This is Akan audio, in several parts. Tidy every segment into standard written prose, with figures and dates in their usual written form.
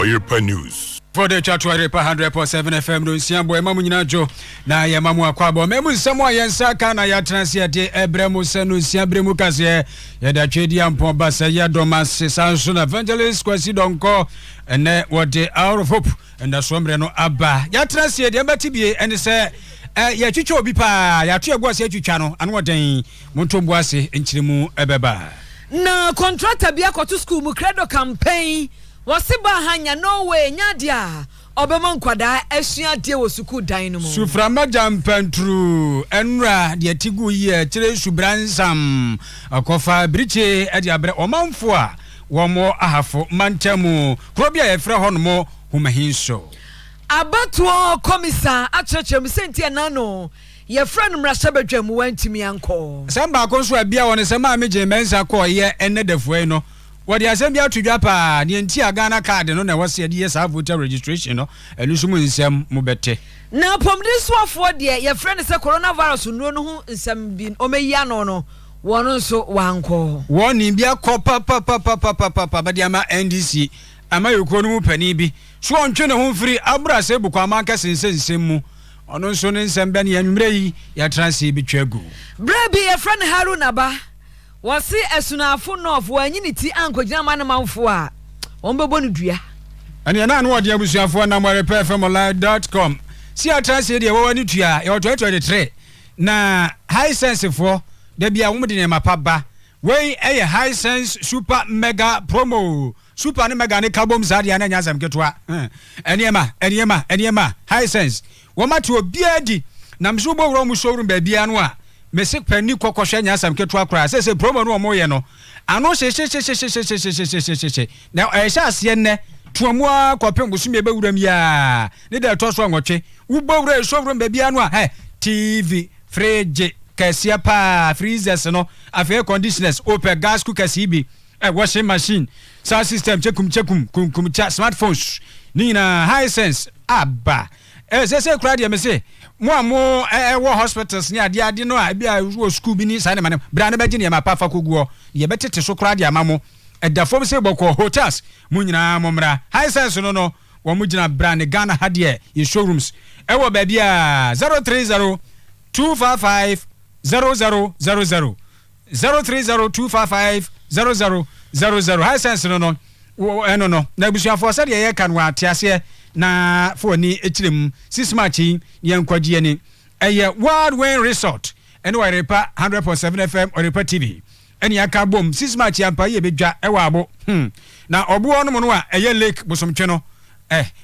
Oyerepa News. For the chat Oyerepa 100.7 FM do sia boy mamu nyina jo na ye mamu akwabo memu nsamo ayensa ka na ya transia de ebremu senu sia bremu kase ye da twedi ampon basa ya domas sanso na evangelist kwasi donko ene what the hour of hope and the sombre no aba ya transia de batibie ene se ya twitwa obi pa ya to egwo se twitwa no anu oden montombo ase enchiremu ebeba na contractor bia ko to school mu credo campaign wasiba hanya no way nyadia obema nkwada asua de wo suku dan no mu suframa jampantru enra de tigu ye kire subransam akofa briche ade abre omanfo a womo ahafo mantamu Krobea efre honomo humahinso abatuo komisa akyerkyerem sentie nano ye friend mrashabadwam wantimi anko samba konso abia woni sema meje mensa ko ye enedafue no wodi asem bia tudwa pa ne ntia Ghana card no na wose de yes voter registration no elusumu nsem mu bete na pomdisuafo de ye friend se coronavirus no ho nsem bi omeya no wono nso wanko woni bia ko pa ba dia ma NDC ama yoko no mu pani bi so ontwe ne ho firi abra se bukwa manka sensensem mu ono nso ne nsem be ne anwumre yi ya transi bi twagu brebi ye friend Haruna ba wasi esunafo nof wanyiniti ankogina manamfo a ombebo no dua ani na wodi abusuafo na morepfmlive.com si atrase de wo wani tua e 2023 na high sense fo da bia wo de ne mapaba wey eye high sense super mega promo super ne mega ne kabom zade na nyasam ketwa eniema high sense wo mate obiadi na mso bo wro mu showroom ba bia no a mesik pani kokohwe nyasam ketwa kra se promo no mo ye no ano she na ehya ase ne tuamu akopem busum ye bewuram ya ne da to so nwotwe wo bowura showroom ba bia no a TV fridge kasia pa freezers no afa conditioners open gas cookers ibi washing machine sound system chekum smartphones ni na high sense aba se kra de me se mo wo hospitals ni ade no a bia wo school bi ni sa ne mane bra ne beje ne ma pa fa koguo ye betete so kra de amamo da fom se boko hotels mu nyina momra high sense no wo mu gina bra ne Ghana hade ye showrooms wo ba bia 030 255 0000 030 255 0000 high sense no na busuafo se de ye kan wa atiase na for ni etirem 6 match ye nkwagie ni eye World Win Resort ene Oyerepa 100.7 FM Oyerepa TV ene aka bom 6 match ampa ye bedwa ewa abo na obo no no a eye lake bosomtwe no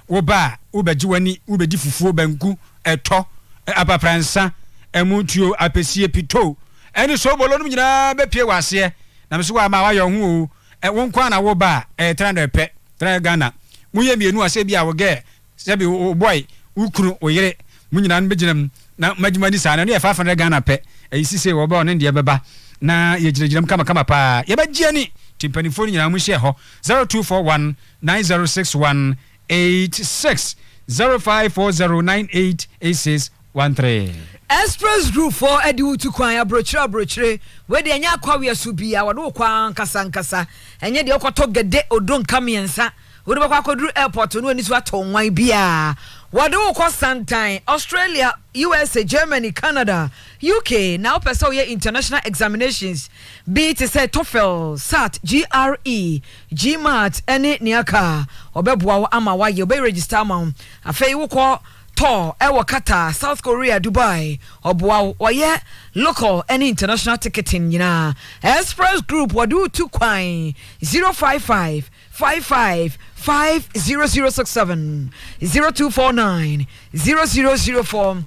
wo ba wo beji wani wo bedi fufuo banku eto apapransa emutuo apesie pito ene so bolo no nyina be pie wase na mso wa ma wa yo hu wo nkwa na wo ba 300 pe 3 Ghana muye mienu ase bia wo ge sebi boy ukuru oyere munyina no beginam na majimani sana no ye 500 Ghana pe sise wo ba on de beba na ye giregiram kama pa ye ba giani timpanifoni nyina mu hye ho 0241 906186 0540988613 Express Group for Ediwutu kwan abrochire we de anya kwawe asubia wode kwan nkasa enye de okoto gede odon kamiensa wode bakwa kodru airport no ani so atonwan bia wode ko Santine Australia USA Germany Canada UK now person ye international examinations be to say TOEFL SAT GRE GMAT any niaka obeboa ama wa ye be register ma afei wo ko to ewo Qatar South Korea Dubai oboa oye local any international ticketing nyina Express Group wadu tu kwan 055 55 50067 0249 0004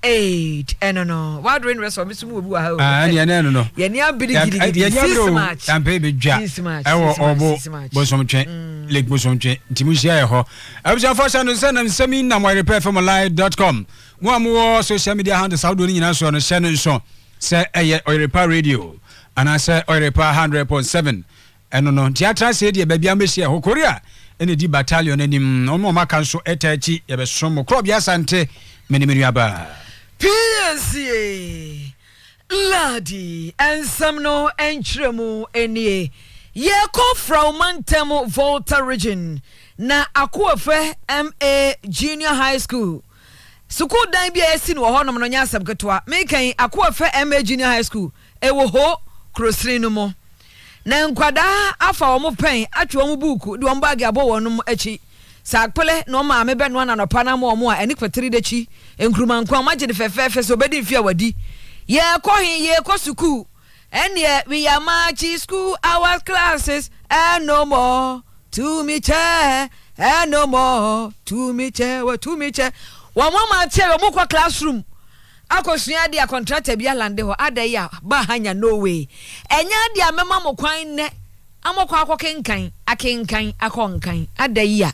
48 no what rain rest of Mr. Mubu ha no ye ni abidi gidi this match campaign be dwa ewo obo bosomtwe lake bosomtwe ntimuhia ye ho abuja forsa no send nsemi na morepfmlive.com mo amu social media handles how do ni nyina so no share no so say Oyerepa radio and say Oyerepa 100.7 no theatre say de babia mehia ho Korea ene di battalion anim no mo maka so etachi ye be som Krobea Asante menimenu aba Piesie Lardi and some no entremu enie Yeko from Mantemo Volta region na Akuafe MA Junior High School. School dan bia esi no ho no no nya asem ketwa. Mekan Akuafe MA Junior High School ewo ho crossrin no mo. Na nkwada afa omo pen atwe omo buku de omo bag abo wonum achi. Sa akpele no ma me be no na no pa na mo omo a eni kwetiri de chi enkruma nkwa ma gide fefefe so bedi mfia wadi. Ye ko hin ye ko school. And yet we are marching school our classes and no more to me chair and no more to me chair one more chair mo kwa classroom akosua dia contractor bia lande ho adai a ba hanya no way enya dia mema mo kwan ne amokwa akokenkan akenkan akonkan adai a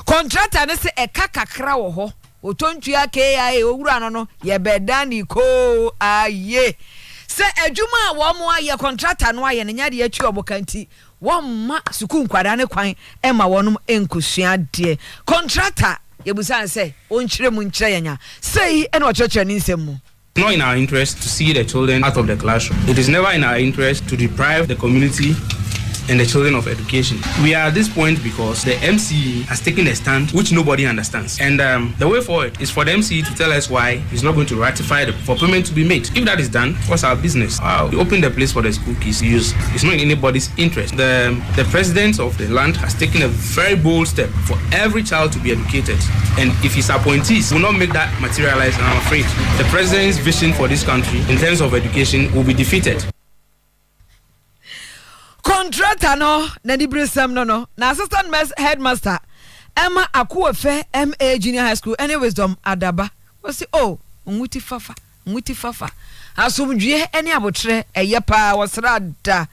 contractor ne se ekakakra wo ho otontua KIA owura no ye bedani ko aye se adwuma wo mo aye contractor no aye nya de atwi obokanti wo ma suku nkwada ne kwan e ma wonum enkosua de contractor yebusan se onchire mu nchire yanya sei e no choche ni nsem mu. Not in our interest to see the children out of the classroom. It is never in our interest to deprive the community and the children of education. We are at this point because the MCE has taken a stand which nobody understands. And the way forward is for the MCE to tell us why he's not going to ratify for payment to be made. If that is done, what's our business? We open the place for the school kids to use. It's not in anybody's interest. The president of the land has taken a very bold step for every child to be educated. And if his appointees will not make that materialize, I'm afraid the president's vision for this country in terms of education will be defeated. Contractor no na di bresam no na assistant headmaster Emma Akuafe MA Junior High School any wisdom adaba we say oh nwuti fafa asomdwe ene abotre eyepa wasrada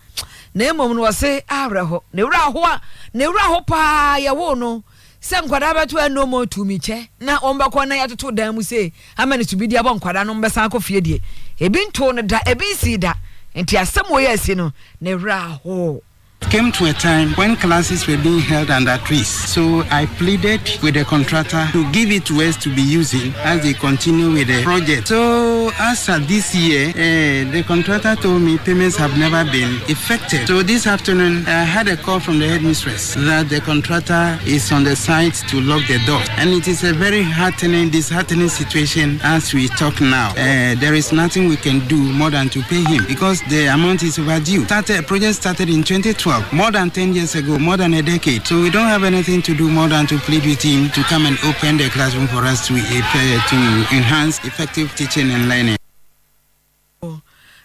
na emom no wase awreho ne wura ho pa ye wo no se nkwada beto eno mo tumi che na ombakọ na yatoto dan mu se amane to bidi abo nkwada no mbesa akọ fie die ebi nto no da ebi si da enti asem wo yesi no ne wura ho. Came to a time when classes were being held under trees. So I pleaded with the contractor to give it to us to be using as they continue with the project. So as of this year, the contractor told me payments have never been effected. So this afternoon, I had a call from the headmistress that the contractor is on the site to lock the door. And it is a very disheartening situation as we talk now. There is nothing we can do more than to pay him because the amount is overdue. Project started in 2012. More than 10 years ago, more than a decade. So we don't have anything to do more than to plead with him to come and open the classroom for us to enhance effective teaching and learning.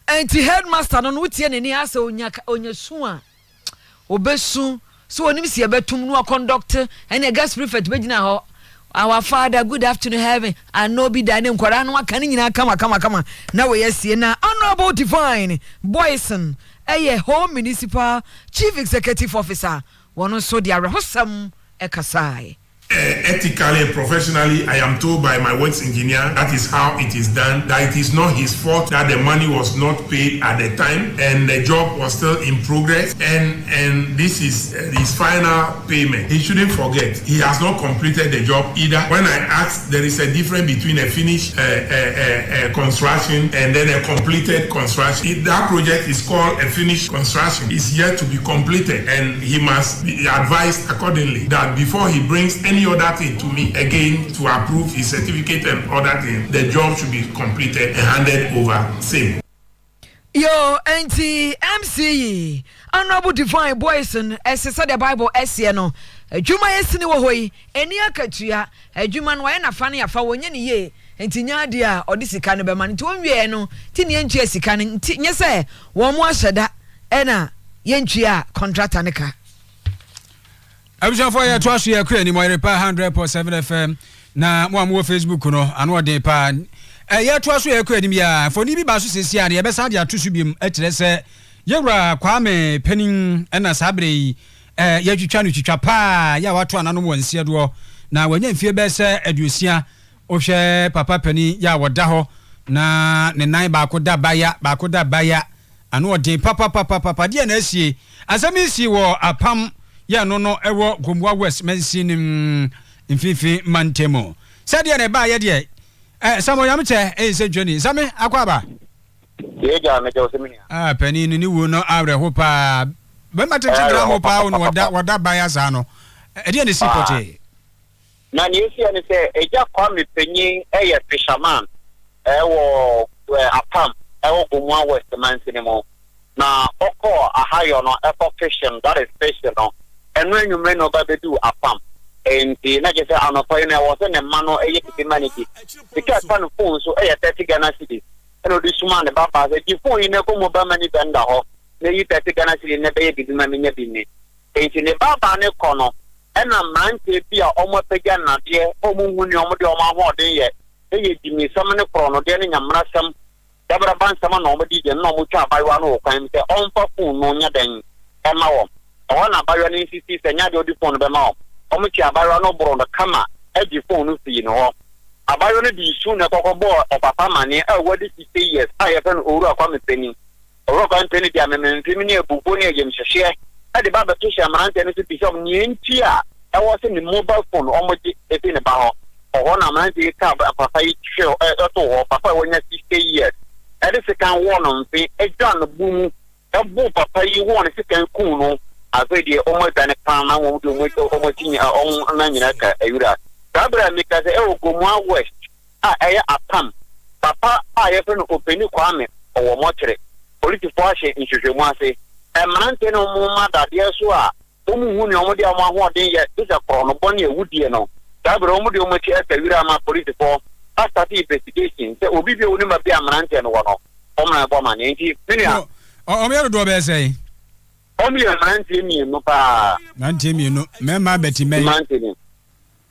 And the headmaster no wutie ne ni asa onyasu a obesu so onim si ebetum no conduct and a guest prefect begina ho our father good afternoon heaven and no be dane nkwara no aka ni nyina kama na we yesie na honorable divine Boyson home municipal chief executive officer one so dia rehosam ekasai. Ethically and professionally, I am told by my works engineer that is how it is done, that it is not his fault that the money was not paid at the time and the job was still in progress and this is his final payment. He shouldn't forget, he has not completed the job either. When I asked, there is a difference between a finished construction and then a completed construction. That project is called a finished construction. It's yet to be completed and he must be advised accordingly that before he brings any other thing to me again to approve his certificate and other thing, the job should be completed and handed over. Same. Yo, anti MCE, honorable divine Boyson, as said the Bible, Siano, Juma Esini Wohoi, any akatua, a Juman Wana Fanny a Fawonian ye, and Tinadia or this kind of a man to Vieno, Tinian Jessica, yes, sir, one more shada, Enna, Yenchia, contrataneka. Abushan for ya twaso ya kra ni Oyerepa 100.7 FM na mo am Facebook no ano de pa ya twaso ya kra ni ya for ni bi ba so sesi ya be sa de atosu bim a kire se yewra kwame penin na sabre ya twitwa no twitwa pa ya wato anano wonse do na wanya mfie be se aduosia o hwe papa penin ya woda ho na ne nan ba ko da baya ano de papa de na asie asami si wo apam ya no ewo Gomwa West mensinim mfifi mantemo sadia ne ba ye de samo yamche se Johnny same akwaba ye ja me jo semini pani ni wo no awre ho pa Bema te drama pa on wada bias ano. E dey ne sipote. Na ni esi ani say eja kwa me penyin eye fisherman wo apam wo gomwa west man sinimo na oko ahayo no epo fishing that is fishing no enu enwumre no ba bedu apam enti na je say anopo na wo se ne ma no eye kiti maniki tika fan phone so eye 30 Ghana cedis eno di suma ne ba pa se di phone ne ko mo ba mani benda ho ne yi 30 Ghana cedis ne be bi ma nya bi ne enti ne ba ne kono ena mante bia omo pega na de omo huni omo de omo ahoden ye eye dimi sam ne krono de ne nyamra sam dabra ban sam na omo di de na omo twa baiwa no kwan se onfa phone no nya den ema wo ona baiwa ne insist se nya de odi phone be ma omo twa baiwa no bro no kama e di phone no fi no ho abayo ne di su ne kokobo o papa mane e wadi 60 years aye fen oru akwa mepeni oru akwa mepeni dia memempemi ne ebubo ne yem hwehwe ade baba to sha marante ne ti shop ni ntia e wo se ni mobile phone omoji e fi ne ba ho o na marante ka papa yi hwe e to ho papa wonya 60 years ade se kan wo no mpe e dwan bu e bu papa yi wo ne se kan ku no afedi o mo dane kan na wo do mo tinye on na nyina ka ewura Dabra mikaze e gomwa west eye apam papa aye fe no openi kwame owo motre political ashe nhwehwemu ase emanante no mu madade so a omu hu ne omo de omo ahoden ye isa krono boni ewudie no dabra omo de omo ti akawira ma political start investigation se obi bi oni ma bi amanante no wono omo na boma ne nti minia o me do be say omo ye amanante mi no pa nante mi no me ma beti me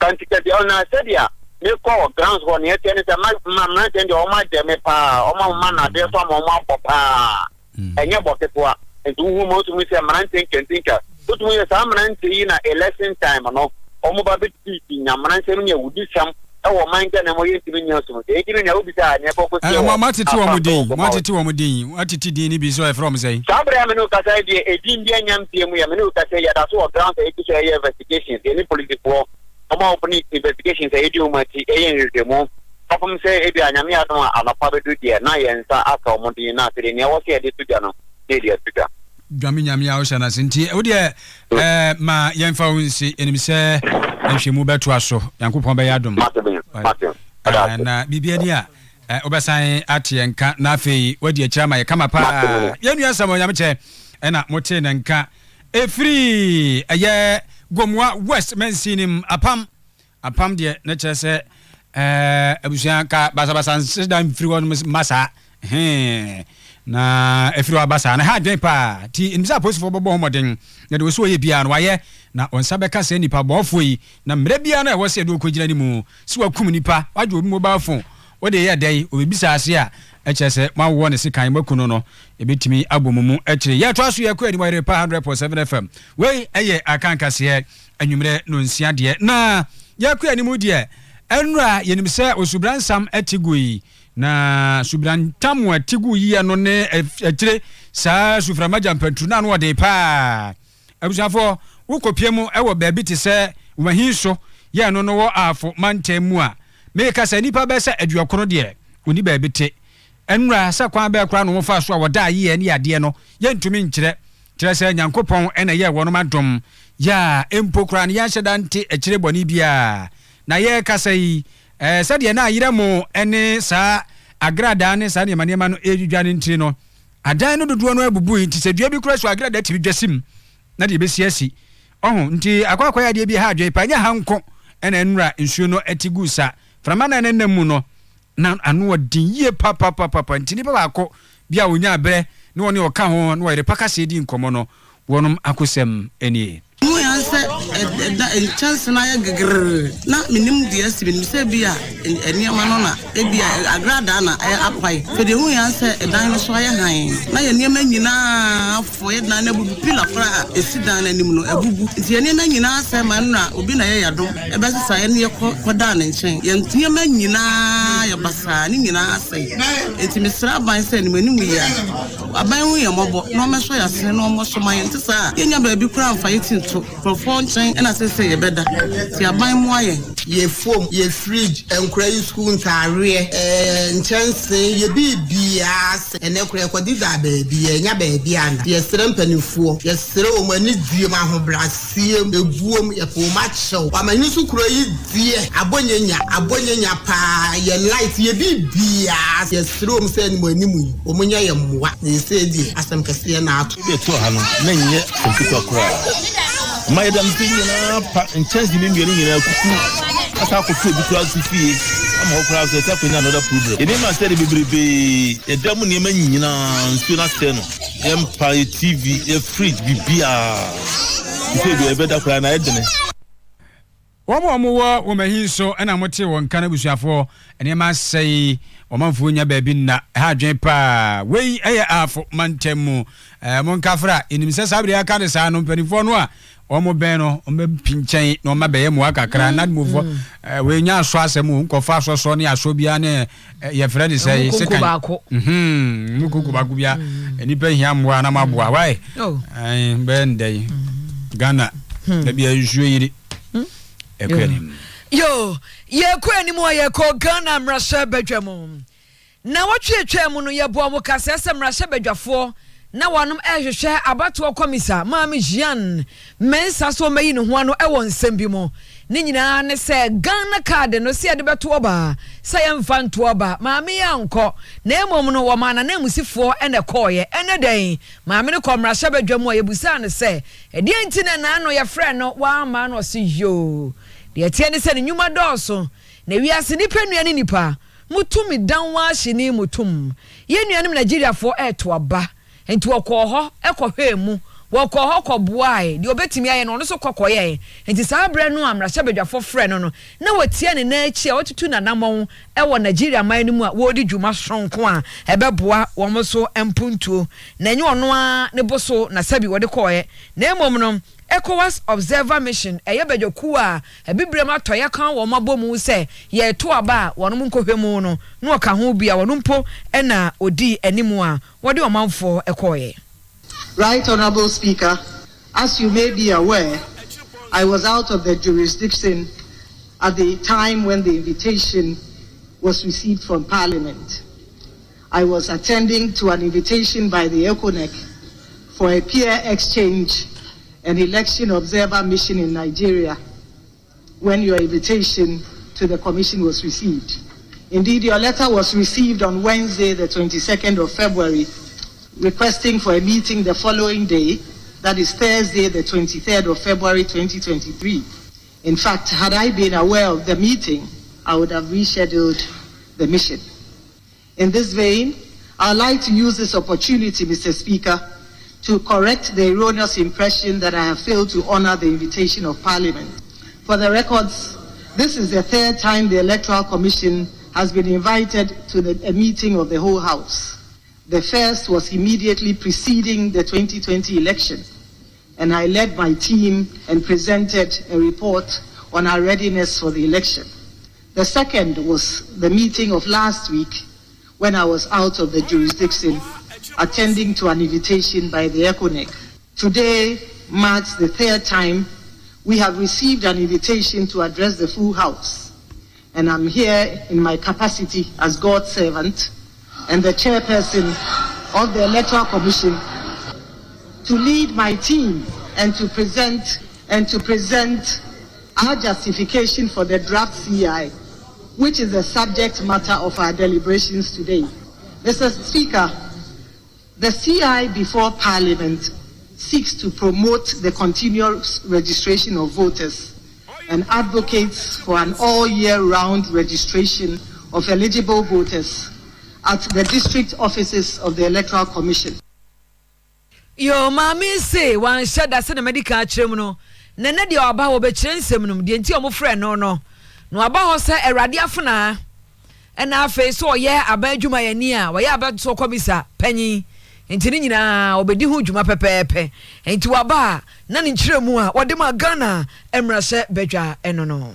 Kantika di ona sedia me ko grounds ho ne tene se ma tende o ma de me pa o ma na de so ma papa enye boketo ntu hu mo tu mi se manante kentinka tu mi se manante yi na election time no o mo ba be ti nyamanante no nya wudi sam e wo man ga na mo yenti mi nya so e kiri na obi ta ne ko ko se ma tete wo mo din atete din ni bi so e from say sabra me no ka sai di e din dia nyam tie mu ya me no ka sai ya da so grounds e ki so e investigation any political Omo open investigation say edu mati eyen remo apom say ebi anyame adon anapa bedu die na yensa aka omodi na tere ne wo se ede tuga no de de tuga dwami nyame a wo shana senti wo de ma yenfa wonsi enim se enhwemu beto aso yankopon be yadom na bibia ni a obesan atienka na afei wadi akira ma ye kama pa yenu asam onyame che na mote na nka efri eye Gomwa West mensinim apam de na chese abusia ka basa nsida mfiri won masa na efiri wa basa na ha dwen pa ti imsa posifo bobo homoden na de so ye bia no waye na onsa beka se nipa bofo yi na mre bia na e wo se de okogina ni mu si wakum nipa waje obi mobile phone wo de ye dai obibisa ase a echese mawo ne sikan makuno no ebetimi abomumu echire ye to aso ye kwa ni Oyerepa 100.7 FM we eye akankase anwumre no nsia de na ye kwa ni mu de enra yenim se osubransam atigui na subrantam atigu yi no ne echire sa suframaja mpantru na no de pa abusafo wokopiem ewo ba bi te se wahinso ye no no wo afo mantemu a me ka se nipa be se aduakono de oni ba bi te enra sa kwa be kra no wo fa so a woda ye ne ade no ye ntumi nkyere kyere se nyankopon ena ye wono madom ya empokra ne ya hyedante ekire boni bia na ye kasai se de na ayire mo ene sa agrada ne sa ne manema no edwudwane ntiri no adan no dodo no abubu nti se dua bi kura so agrada ti dwasim na de besiasi nti akwa ya de bi ha adwe panya hanko ena enra nsuo no atigu sa framana ne namu no na anu odin ye papa ntini ba ko bia onya abre ne woni oka ho no Oyerepa ka se di nkomo no wonom akosem eni mu yanse chance na ya gegr na minim dia sibin se bia eniama no na e bia agrada na apai fe de hu yanse dan no so ya han na ya niam nyina afo ye dan na bubu pila fra esidan na nim no abubu nti eniam nyina se man na obi na ya yado e be sesa ye ne koda na nchen ye niam nyina ya basa ni nyina sai enti misra ban se ni manim ya aban hu ye mobo no me so ya se no mo so man enti sa ye nya ba bi kura amfa ye tinto phone chain and I say ye better. See a buy more ye foam, ye fridge, and cray school career, and chance ye be bias, and no cray what did I baby, and ya baby, and yes, penny four, yes, throw when it's dear man who brassium, the boom, a poor macho. I'm a new cray, dear, a bonya pa, ye light, ye be bias, yes, throw him send when you, Omunya, what they said, as some Castian out. Many computer crowd. Madam Pina and chance in Indian as I could because to see I'm all crowds set up in another program. It must be a Damuniman, Sunasteno, Empire TV, a fridge, be a better plan. I didn't. One more woman he so and I'm what you want cannabis for and you must say Omanfunya baby na Hajepa way a for Mantemu Moncafra in himself Sabria Cadison on 24 noa Omo Beno Pinchay no Mabe Mwaka cannot move when ya swasemu Kofa Sonia Sobiane your friend is a second Mukubakubia and you pay him one amabwa why I Ben Day Ghana maybe I usually Yo, ye kweni mo ye ko Ghana mrasha bedwamo. Na watwe mu no ye bo mo kasese mrasha bedwafo na wanum ehwehwe abato komisa maami Jean mensa so mayi ne ho ano ewo nsem bi mo. Ni nyina ne se Ghana card no se de beto oba sayem fanto oba maami yanko na emom no wo mana na musifo ene koye ene den maami ne ko mrasha bedwamo ye busa ne se e die ntine na ano ye frɛ no wa ma no se yo. De tie ne se ne nyuma dɔɔso na wiase nipa nuane nipa mutumi dan wa hye mutum ye nuanem Nigeria fo eto aba enti wɔkɔ hɔ ekɔhwɛ mu wɔkɔ hɔ kɔboae de obetimi aye no so kɔkɔyɛ enti saa bre no amrahye bedwafo frɛ no na wɔtie ne na achi a wɔtutu nanamɔn ɛwɔ Nigeria man no mu a wɔdi dwuma sonko a ɛbɛboa wɔn so empuntuo na enye ɔno a ne boso na sabi wɔde kɔɛ na emom no ECOWAS Observer Mission eyebedwoku a ebibrem atoya kan wo mabomu se ye to aba wonom nkohwemu no na oka ho bia wonompo na odi animu a wode omanfo ekoye. Right, Honorable Speaker, as you may be aware, I was out of the jurisdiction at the time when the invitation was received from Parliament. I was attending to an invitation by the ECONEC for a peer exchange and election observer mission in Nigeria when your invitation to the commission was received. Indeed, your letter was received on Wednesday, the 22nd of February, requesting for a meeting the following day, that is Thursday, the 23rd of February, 2023. In fact, had I been aware of the meeting, I would have rescheduled the mission. In this vein, I'd like to use this opportunity, Mr. Speaker, to correct the erroneous impression that I have failed to honor the invitation of Parliament. For the records, this is the third time the Electoral Commission has been invited to a meeting of the whole House. The first was immediately preceding the 2020 election, and I led my team and presented a report on our readiness for the election. The second was the meeting of last week when I was out of the jurisdiction attending to an invitation by the ECONEC. Today marks the third time we have received an invitation to address the full House, and I'm here in my capacity as God's servant and the chairperson of the Electoral Commission to lead my team and to present our justification for the draft CI, which is the subject matter of our deliberations today. Mr. Speaker, the CI before Parliament seeks to promote the continuous registration of voters and advocates for an all-year-round registration of eligible voters at the district offices of the Electoral Commission. Yo mami say one shot that send a medical chremuno nene di oba wo be kire nsem de nti o mo frɛ no aba ho se erade afuna na afi so ye abadwuma yani a wo ye abato komisa panyi nti ni nyina obedi ho dwuma pepepe nti waba na ne nkyeremu a wode ma Ghana emrase bedwa enono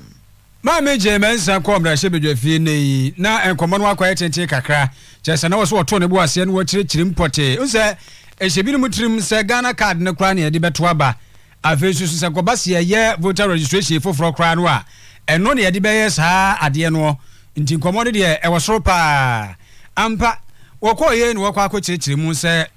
ma meje mensa ko mrase bedwa fie nei na enkomo no akwa tente kakra chese na wo so to ne bo ase no wo kyerɛkyerɛ mpote unse ehyebi no mutrim se Ghana card ne kra ne de beto aba afesu se kobase ye voter registration for kra no a eno ne ye de beye saa ade no nti nkomo de e wosoro pa ampa wokoye ne wokwa akokirikiri mu se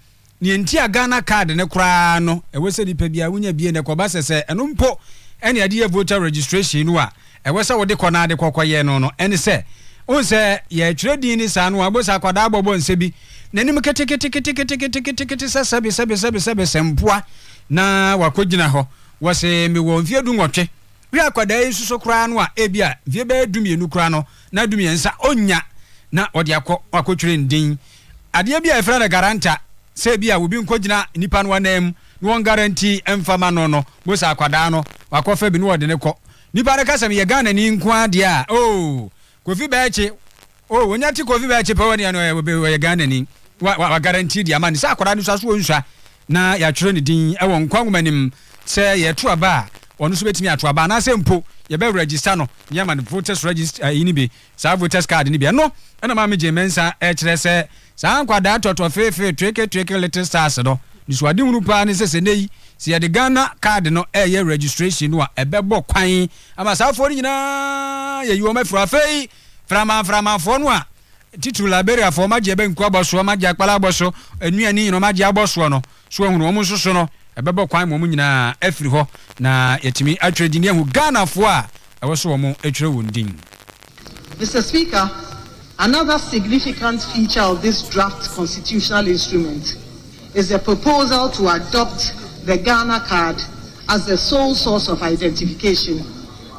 ne nti Ghana card ne kra no e wese dipa bia wunya bie ne kobase se eno mpo ene ade ye voter registration no a e wese wo de kona ade kokoye no ene se onse ye trading ni sa no abosa kwada abobo nsebi nanim kete sabe sempoa na wakogina ho wose me wo mfie du nwotwe wi akwada yesuso kra no a ebia vie be dumienu kra no na dumiensa onya na ode akotwere ndin ade bia efra na garanta se bia obi nkogina nipa no anam no won guarantee emfama no bosa akwada no wakofa bi no ode ne ko nipa ne kasam ye Ghana ni nko ade a kofi baache wonya ti kofi baache pa woni ano ye Ghana ni wa guarantee dia man sa akwada no so wonsua na ya twere ne din e won kwangumanim se ye to aba onu so betimi ato aba na se mpo ye be register no ye man voters register ini bi sa voters card ni bi no na ma meje mensa e kire se sa akwada toto fefe tweke little stars no ni so ade hunu pa ne se nei si ye de Ghana card no e ye registration no a e be bo kwan ama sa afo ni nyina ye yiwo mafura fei frama fo no a titu Liberia fo maje be nku aboso maje akpala aboso anuani no maje aboso no so ehunu omo soso no ebebo kwan mo nyina afiri ho na yetimi atwedi ne hu Ghana fo a ewoso omo atwere wondin. Mr. Speaker, another significant feature of this draft constitutional instrument is the proposal to adopt the Ghana card as the sole source of identification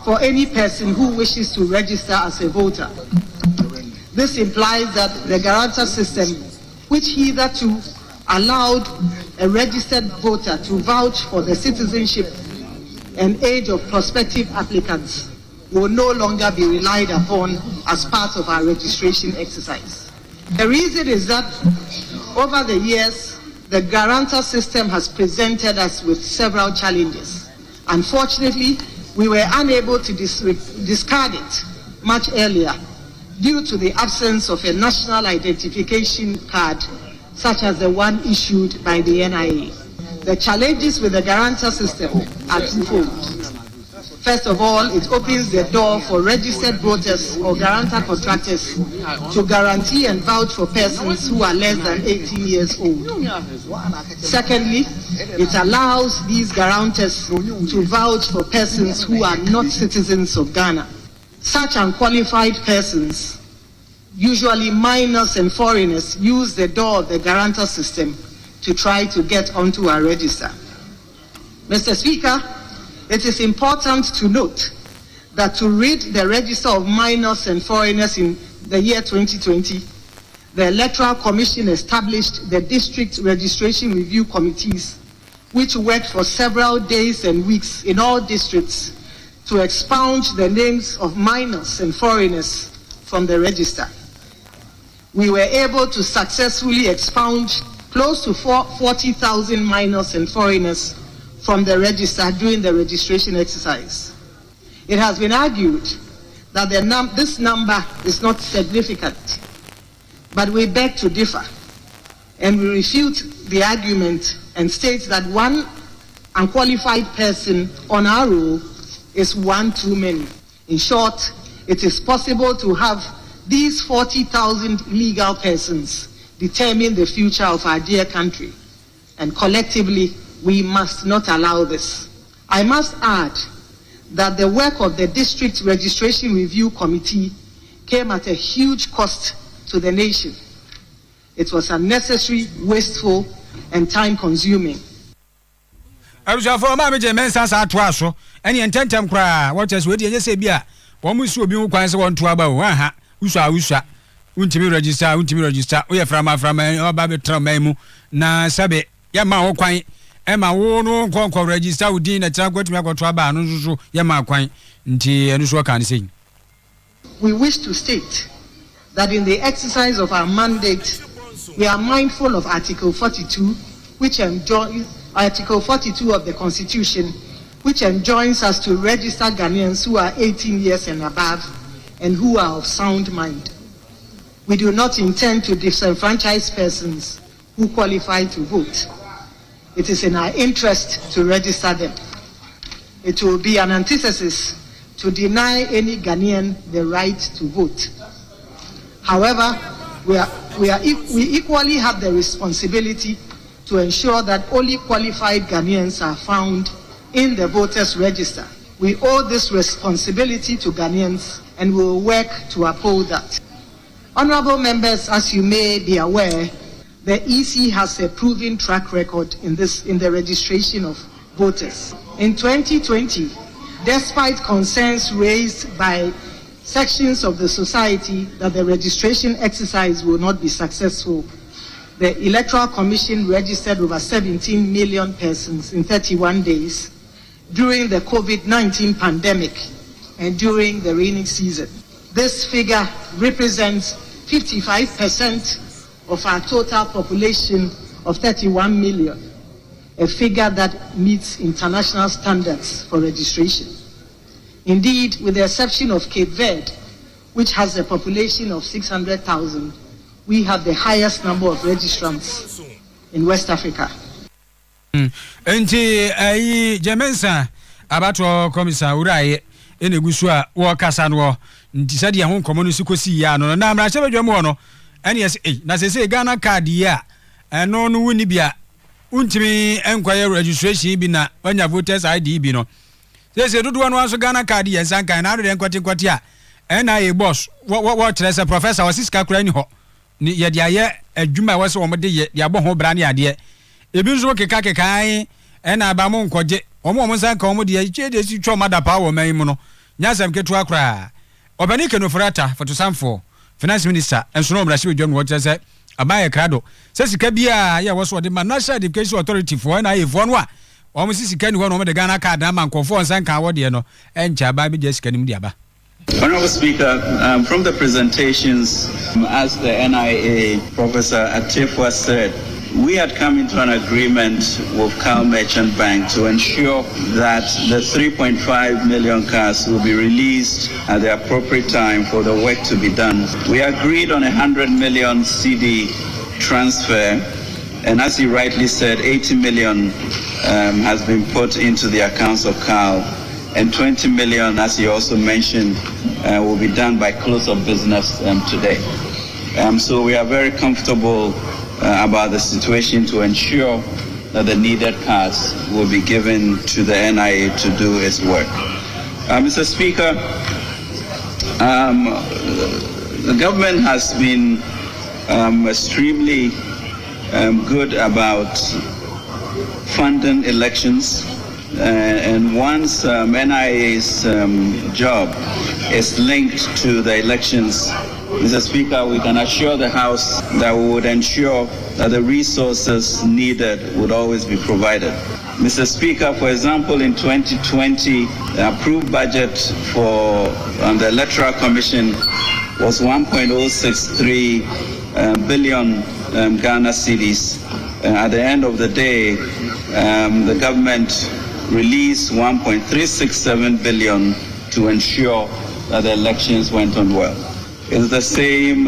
for any person who wishes to register as a voter. This implies that the guarantor system, which hitherto allowed a registered voter to vouch for the citizenship and age of prospective applicants, will no longer be relied upon as part of our registration exercise. The reason is that over the years, the guarantor system has presented us with several challenges. Unfortunately, we were unable to discard it much earlier due to the absence of a national identification card such as the one issued by the NIA. The challenges with the guarantor system are twofold. First of all, it opens the door for registered voters or guarantor contractors to guarantee and vouch for persons who are less than 18 years old. Secondly, it allows these guarantors to vouch for persons who are not citizens of Ghana. Such unqualified persons, usually minors and foreigners, use the door of the guarantor system to try to get onto our register. Mr. Speaker, it is important to note that to rid the register of minors and foreigners in the year 2020, the Electoral Commission established the district registration review committees, which worked for several days and weeks in all districts to expunge the names of minors and foreigners from the register. We were able to successfully expunge close to 40,000 minors and foreigners from the register during the registration exercise. It has been argued that this number is not significant, but we beg to differ, and we refute the argument and state that one unqualified person on our roll is one too many. In short, it is possible to have these 40,000 legal persons determine the future of our dear country, and collectively, we must not allow this. I must add that the work of the District Registration Review Committee came at a huge cost to the nation. It was unnecessary, wasteful, and time-consuming. For my mensa sa toa so ene ententem kra what is we dey say bia wo mu su obi hu kwan se won to aba wo ha usua untimi register o ye frama oba be tram mu na sabe ya ma wo kwan e ma wo no kon register udin na tira kwatumi akoto aba no so ya ma kwan nti enu so kan say. We wish to state that in the exercise of our mandate, we are mindful of Article 42, which enjoins Article 42 of the Constitution, which enjoins us to register Ghanaians who are 18 years and above and who are of sound mind. We do not intend to disenfranchise persons who qualify to vote. It is in our interest to register them. it will be an antithesis to deny any Ghanaian the right to vote. However, we equally have the responsibility to ensure that only qualified Ghanaians are found in the voters' register. We owe this responsibility to Ghanaians and will work to uphold that. Honorable members, as you may be aware, the EC has a proven track record in the registration of voters. In 2020, despite concerns raised by sections of the society that the registration exercise will not be successful, the Electoral Commission registered over 17 million persons in 31 days during the COVID-19 pandemic and during the rainy season. This figure represents 55% of our total population of 31 million. A figure that meets international standards for registration. Indeed, with the exception of Cape Verde, which has a population of 600,000, we have the highest number of registrants in West Africa. Enti Jemensa abato komisa uraye enegusua wo kasa no nti sade ya ho komo no sikosi ya no na mra chebedwam no ene yes na sese Ghana card ya eno no wuni bia untimi enkwaye registration bi na wanya voters ID bi no sese dodo no aso Ghana card ya sankan na ade nkwati a ena boss wo trese professor wasiska kura ni ho ni ye dia ye adwuma wase wo mde ye dia bo ho bra ne ade ebi nso keka ena ba mo nkoje omo sankan omo de ye de si twa mada pa wo man mu no nyasam ketu akra obani kenofrata fotosamfo finance minister enso no mrahye odwam wo trese abaye krado se sika bia ya wo so de national education authority for na yefo no a o sika ni ho no de Ghana card na mankofo nsanka wo de no encha ba bi je sika ni mu de aba. Honorable Speaker, from the presentations, as the NIA Professor Atefwa said, we had come into an agreement with Cal Merchant Bank to ensure that the 3.5 million cards will be released at the appropriate time for the work to be done. We agreed on 100 million CD transfer, and as he rightly said, 80 million has been put into the accounts of Cal, and 20 million, as he also mentioned, will be done by close of business today. So we are very comfortable about the situation to ensure that the needed cards will be given to the NIA to do its work. Mr. Speaker, the government has been extremely good about funding elections. And once NIA's job is linked to the elections, Mr. Speaker, we can assure the House that we would ensure that the resources needed would always be provided. Mr. Speaker, for example, in 2020, the approved budget for the Electoral Commission was 1.063 billion Ghana cedis. At the end of the day, the government released 1.367 billion to ensure that the elections went on well. It's the same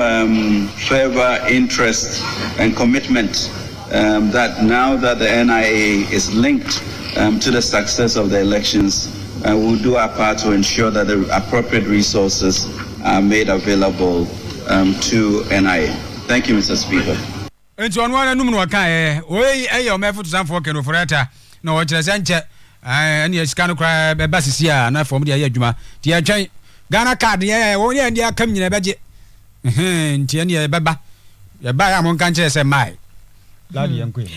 fervor, interest, and commitment that now that the NIA is linked to the success of the elections, we'll do our part to ensure that the appropriate resources are made available to NIA. Thank you, Mr. Speaker. And yes, can cry Bassisia, not from the Ayajuma. Dear Jay, Ghana card, yeah, only and dear coming in a budget. Tiania Baba, the buy among countries and my Lardi and Krobea.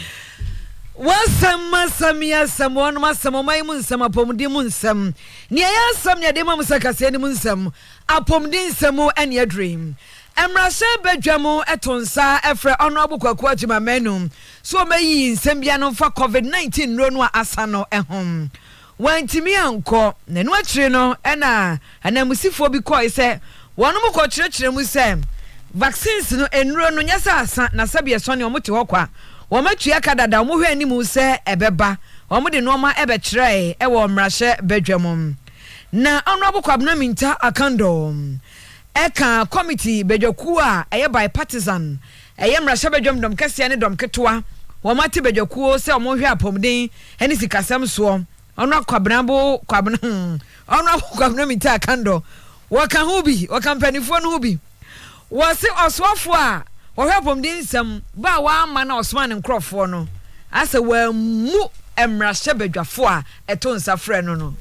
Wasam Masamia, someone Masamo, my munsam, upon the munsam. Near some near the Mamasaka said munsam, upon the samo and your dream. Emrashe Bejamo etonsa efre honorable kwakwajima menum so meyi nsembia for COVID-19 ronwa asano ehom wantimi anko nenu akire no ena anamusifo bi koi se wonu mu ko kirekire mu se vaccines no enuro no nyasa asa na sabia so ne omote hokwa wo matua kadada wo hwe animu se ebeba wo mo de noma ebe kire e wo mrashe Bejamo na honorable kwabna minta akando eka committee bejoku a eye bipartisan eye mrasha bedwom dom kase ne dom ketwa wo mate bejoku se omo hwe apomden ene sikasem so ono kwabnabo kwabna mita kando waka hubi waka mpanifo no hubi wose oswafo a ohwepom din sam ba wa ama na osman nkrofo no ase wa mu emrahye badwafo a eto nsafre no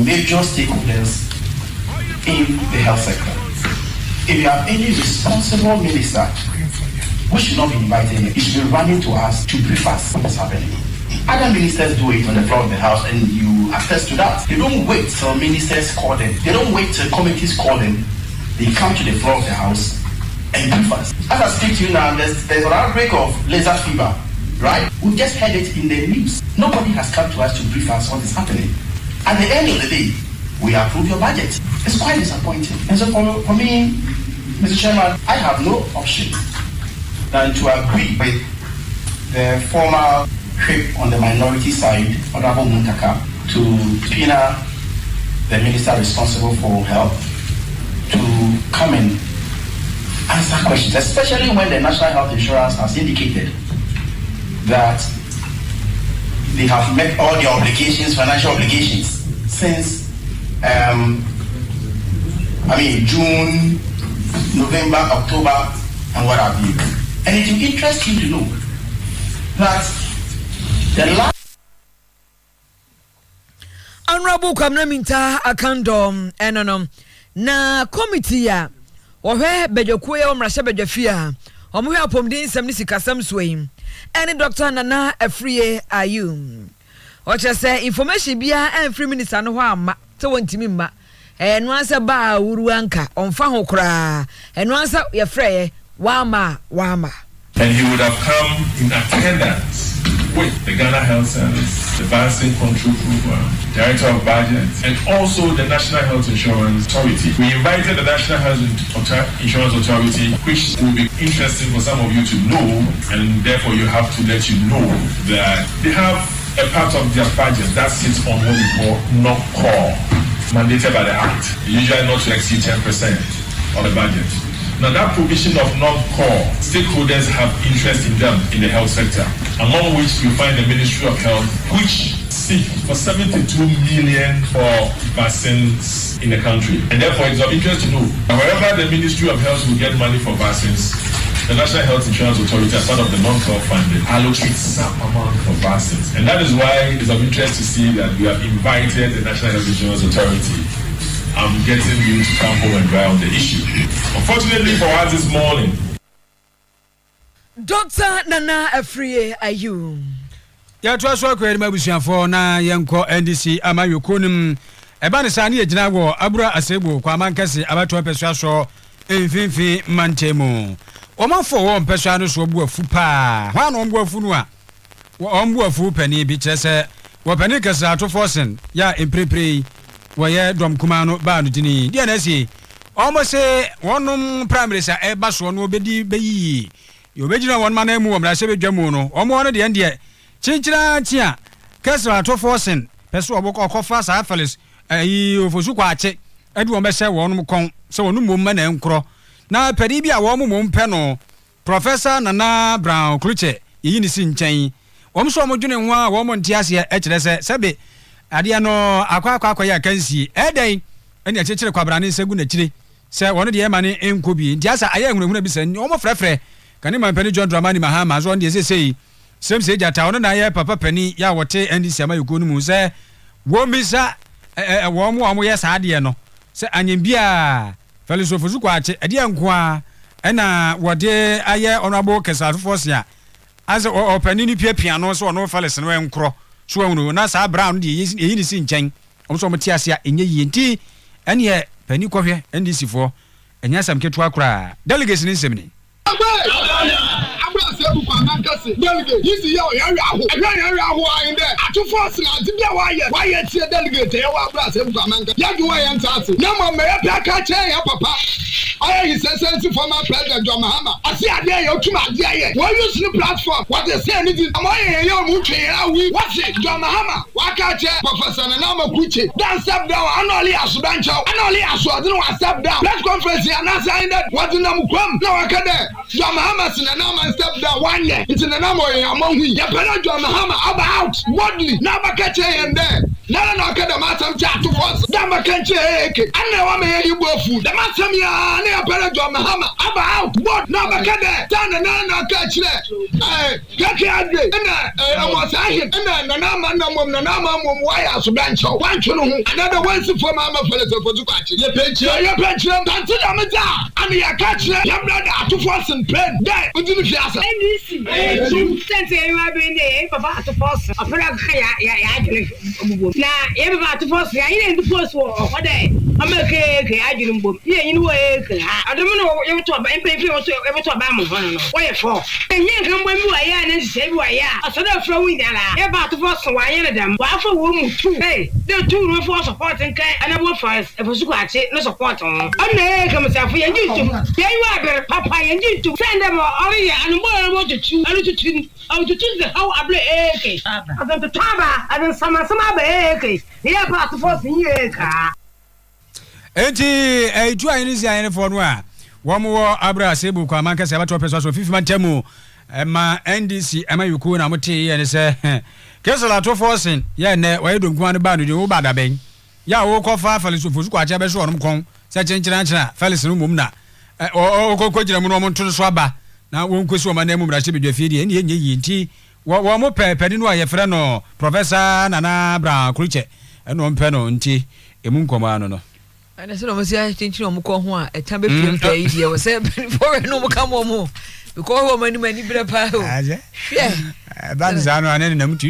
major stakeholders in the health sector. If you have any responsible minister who should not be invited, he should be running to us to brief us what is happening. Other ministers do it on the floor of the house, and you attest to that. They don't wait till ministers call them. They don't wait till committees call them. They come to the floor of the house and brief us. As I speak to you now, there's an outbreak of laser fever, right? We've just heard it in the news. Nobody has come to us to brief us what is happening. At the end of the day, we approve your budget. It's quite disappointing. And so for me, Mr. Chairman, I have no option than to agree with the former whip on the minority side, Honorable Muntaka, to subpoena the minister responsible for health to come and answer questions, especially when the National Health Insurance has indicated that they have met all their obligations, financial obligations, since June, November, October, and what have you. And it will interest you to know that the last Honorable Kwamna Minta Akandom enonom na committee ya ohwe bejokuye omrahye bejafia omwe apomdin sam ni sikasam soim ene Dr. Nana Afriye Ayum oche say information bia free minister no ho ama te wontimi mma eno ansa ba wuruanka onfa ho kra eno ansa ye freye wama and he would have come in attendance with the Ghana Health Service, the Vaccine Control Program, Director of Budget, and also the National Health Insurance Authority. We invited the National Health Insurance Authority, which will be interesting for some of you to know, and therefore you have to let you know that they have a part of their budget that sits on what we call non-core, mandated by the Act, usually not to exceed 10% of the budget. Now that provision of non-core, stakeholders have interest in them in the health sector, among which you find the Ministry of Health, which seek for 72 million for vaccines in the country. And therefore it's of interest to know that wherever the Ministry of Health will get money for vaccines, the National Health Insurance Authority, as part of the non-core funding, allocates some amount for vaccines. And that is why it's of interest to see that we have invited the National Health Insurance Authority. I'm getting you to come home and dry on the issue. Unfortunately for us this morning, Dr. Nana Afriye Ayum. Ya twaso akwere mabusuafo na yenko NDC amayokonim eba ne sane yegina wo abura asegbo kwa mankase abato pesuaso emfinfi mantemu omafo wo mpesua no so bu afu pa hwa no mbu afu no a wo mbu afu pani bi kyese wo pani kasa to forcing ya emprepre woye dom kuma no ba no dini dia na si almost say wonum primary sa e ba so no obedi beyi yo begina won ma na mu wo mra se bedwamu no omo no de ende chinchira chia kasa to forcing peso oboko okofa sa felis yi ofosu kwa ache edu won be se wonum kon se wonum mom ma na enkro na pedi bia wo mom pe no Professor Nana Brown Kluche yi ni si nchen wom so omodwene ho a wo mo ntiase e kire se sebe ade no akwa ya kansi eden ene akekere kwabra ne nsegu na kire se wono de ema ne enkobi ntiasa aye ehunehuna bi se omo frefre kane mampani John Dramani Mahama so de sesei sem se jata wono na ye papa pani ya wote NDC amayoko no mu se wo misa wo mo ye sa ade no se anyembia felisofosu kwa ache ade enko a ena wode aye honorable Kesafo Force ya as opani ni pia no so no felis no enkro so wonu na sa brown de yi ni si nchen omso mtiase a enye yi nti ene pani kohwe NDC fo enya sam ketu akura delegates ni semni Sebu kwa mankase delegate yisi yo yari aho ayin de atu force na ti bia wa ye tie delegate ye wa bra sebu kwa mankase ya ju wa ye ntase na mo me ya pia ka che ya papa His Excellency former President John Mahama. I see a day or 2 months. Why use the platform? What they say anything? Am I a we watch it? John Mahama. Why can't you, Professor Nanama Kuchi? Don't step down. I'm only a Sudancho. I'm only a so I don't want to step down. Press conference here. And I signed that. What in them come? No, I can't. John Mahama in the Nama step down 1 year. It's in the Nama among we. John Mahama about Wadley. Never catch and there. No, can the matter chat to us. Never can check. I know I'm a you go food. The matter me near John Mahama about what never can there. Turn and no catch there. I was I hit and then Nama wire Sudancho. One to another one for Mama for the party. Your pension, until I'm a down. And you catch your brother to force and pen. There, within the piazza. And you sent you have been there about to force. I put up now, everybody to force. I didn't force war. What day? I'm okay. I didn't book. Yeah, you know, I don't know you talk and pay for ever to Bama. Why for? And you come when you are and say, why, I said, I'm throwing that. About to force why any of them. Why for woman too? Hey, there are 2 for supporting and I will first. If you scratch it, no support on. I'm there, come myself. You do. There you are, Papa, and you do. Send them all here and more about the 2. I want to choose the how I play AK. I don't the Taba, I don't some AK. Here, part of us in here. Enti eju ayinisi ayene for no a wo mo abra sebu kwa manka se bato peso so 50 man temu ma NDC ama yuku na mote ye ne se kesala to forcing ye ne wa do nkuan ba no de wo bada ben ya wo ko fa fale so fosu kwa cha be so onom kon se chenchira fale se no mum na o ko gira mu no mo nto so aba na wo nkosi o ma na mu mra che bedwa fie de ne ye nti wo mo pedi no aye frɛ no Professor Nana Bra Kruche eno mpe no nti emu nkoma no no and so no say chinchi no mko ho a etan be piem pay die we say before no mka mo because wo mani bre pa o hwe ba nza no ane na mu tu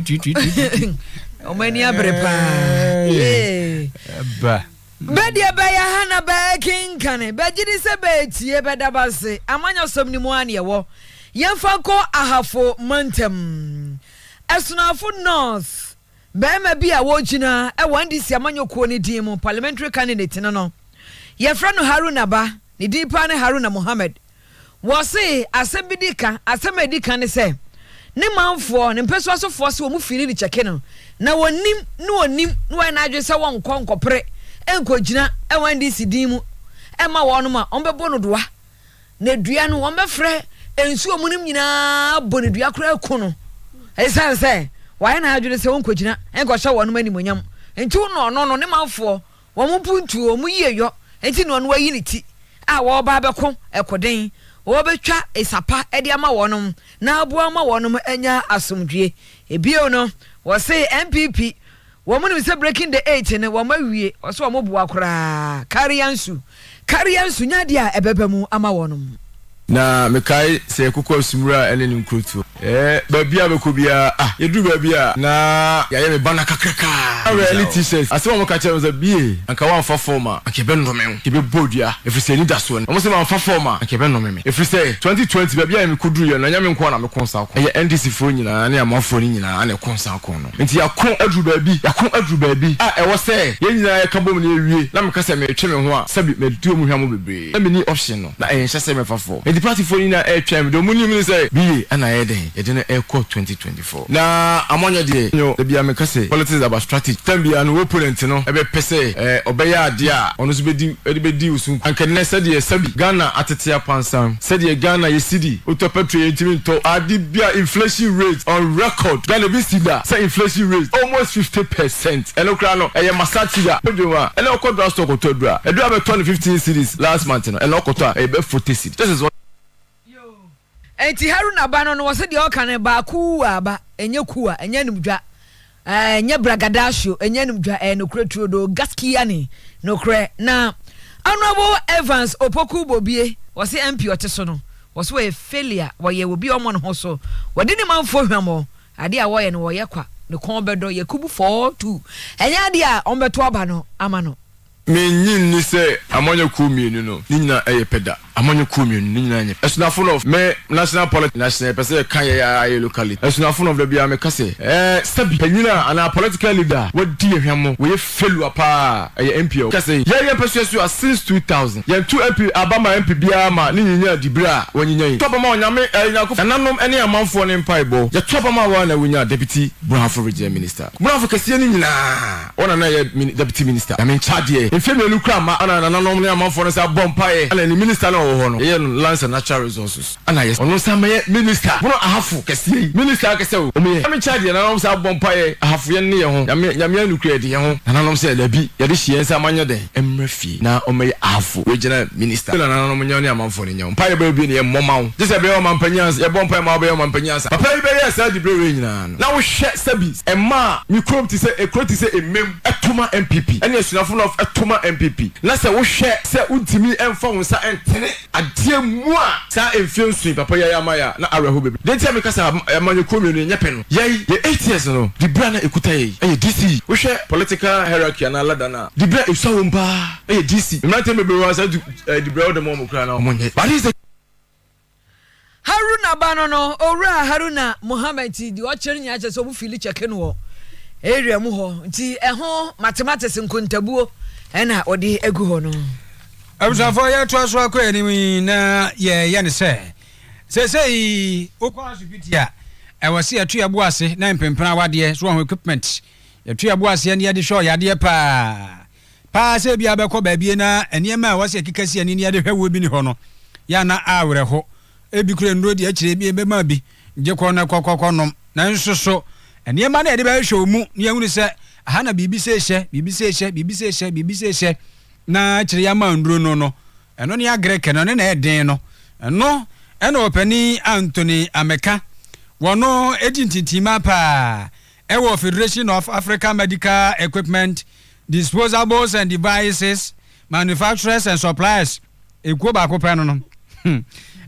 o mani abre pa ba bedia ba ya hana ba king kane ba gidi se ba tie be da base amanya som ni mu ane wo yemfa ko ahafo mantem esunafo north Bema bia wojina e wandi si amanyoko ni dimu parliamentary candidate no yefra no Haruna ba ni dipa ne Haruna Mohammed wose asebidika asemedika ne se ne manfo ne mpeso asofo se wo mu firi ni cheke no na wonim no na adwe se won konkopre enkogina e wandi si dimu e ma wono ma onbebo no doa na dua no onbefre ensu omunim nyina boni dua kura kuno esanse why na adwene se won kogina enko hye won mani monyam enti no ne manfo wo mu puntu o mu yeyo enti no wayi ni ti a wo ba beko ekoden wo betwa esapa e de ama wonom na aboa ma wonom anya asomdwe ebio no wo se MPP wo mu ni se breaking the 8 ne wo mawie wo se wo mo bua kora kariansu nyadia ebebemu ama wonom na mekai se kokwa osumura ene nkrutu babia bekobia yedu babia na yaye me bana kakraka reality says asema mo ka chere bie anka wan fa forma anka be ndome ke be bodua efrise ni daso no mo se ma fa forma anka be ndome efrise 2020 babia me koduru ye na nyame nko na me konsa ko ye NDC fo nyina na amafo ni nyina na konsa ko no nti yakon adru babi e wo se ye nyina ye ka bom na ewie na me ka se me twe me ho a sabi me duo mu hwamo bebre na me ni option no na e hye se me fa fo the party for in a twem do muni mi say bi ana yeden ye de na e ko 2024 na amonye de yo de bia me ka say politics about strategy tambia no opponent no e be pese obeya ade a ono so bedi usun anka ne se de sabi Ghana atetea pansam se de Ghana ye cedi otopetro ye ntimi to ade bia inflation rate on record Ghana bi sida say inflation rate almost 50%. Eno kra no e ye masachi da odwa eno ko do stock otodra e do about 15 cities last month no eno ko to e be 40 cities. This is what enti Haruna ba no wose de okane ba ku aba enye ku a enye nimdwa enye bragadasho enye nimdwa no kretuo do gaskiya ni no kre na Honorable Evans Opoku Bobie wose MP oteso no wose we failure wo obi omo no so wode ni manfo hwamo ade a wo ye no wo ye kwa ne kon bedo Yakubu 42 enye ade a ombeto aba no ama no menyin ni se amonya ku mienu no ni nyina eye peda amanyo kumyo ni nyanya esuna full of me national politics national person kan ya locally esuna full of the bia me kase sabi panyina ana political leader wadi ehwamo we felu apa MP kase ye person since 2000 ye 2 MP abama MP bia ma ni nyanya dibra wonyinya toba ma onyame nyako nanom ene amanfo ne mpaibo ye toba ma wa na wonya deputy Brunafo region minister Brunafo kase ni nyina ona na ye deputy minister I mean charge ye efemelu kra ma ana nanom ne amanfo ne sa bompae ana ni minister na wo ho no ye lands and natural resources ana yes ono sa me minister bro ahafu kase minister kase o me am charge ye nanom sa bompae ahafu ye ne ye ho nyame anu kra de ye ho nanom se labi ye de hie nsa manyo den emrefi na o me ahafu regional minister na nanom nyaw ne amanfo ne nyaw pae ba bi ne ye momaw je se be o mampanyans ye bompae ma be o mampanyans papa bi be ye sa di brewe nyina na wo hwe sabis ema mi krom ti se ekroti se emem etoma MPP ene esunafo of etoma MPP na se wo hwe se untimi emfa wonsa entene adie mu a sa emfiensu papa ya yamaya na areho bebe den tia me kasa amanyo komunu nyepe no ye 8 years no di bra na ekuta ye DC wo hwe political hierarchy na lada na di bra esawo mba DC mrante bebe wa sa di bra de mo kra na omonye but is Haruna Banono ora Haruna Mohammed di ocheri nya che so bu fili cheke no area mu ho nti eho mathematics nkontabuo ena odi egu ho no abusafo ya to aso akwa ni na ye ne sei okwa asubiti a ewase atu abo ase na mpempena wade so ho equipment atu abo ase ne yade show yade pa se bia be ko ba bie na eniema wase kikasi ani ne yade hwewo bi ni ho no ya na awre ho ebi kure ndro di akire bi be ma bi je ko na kokokonom na nsoso eniema na yade ba hwe mu ne yahunu se aha na bibi se hye na akire ya ma ndro no eno ne agreke no ne na eden no eno opani Anthony Ameka wono etintintima pa ewo Federation of African Medical Equipment Disposables and Devices Manufacturers and Suppliers ekuo ba ko pa no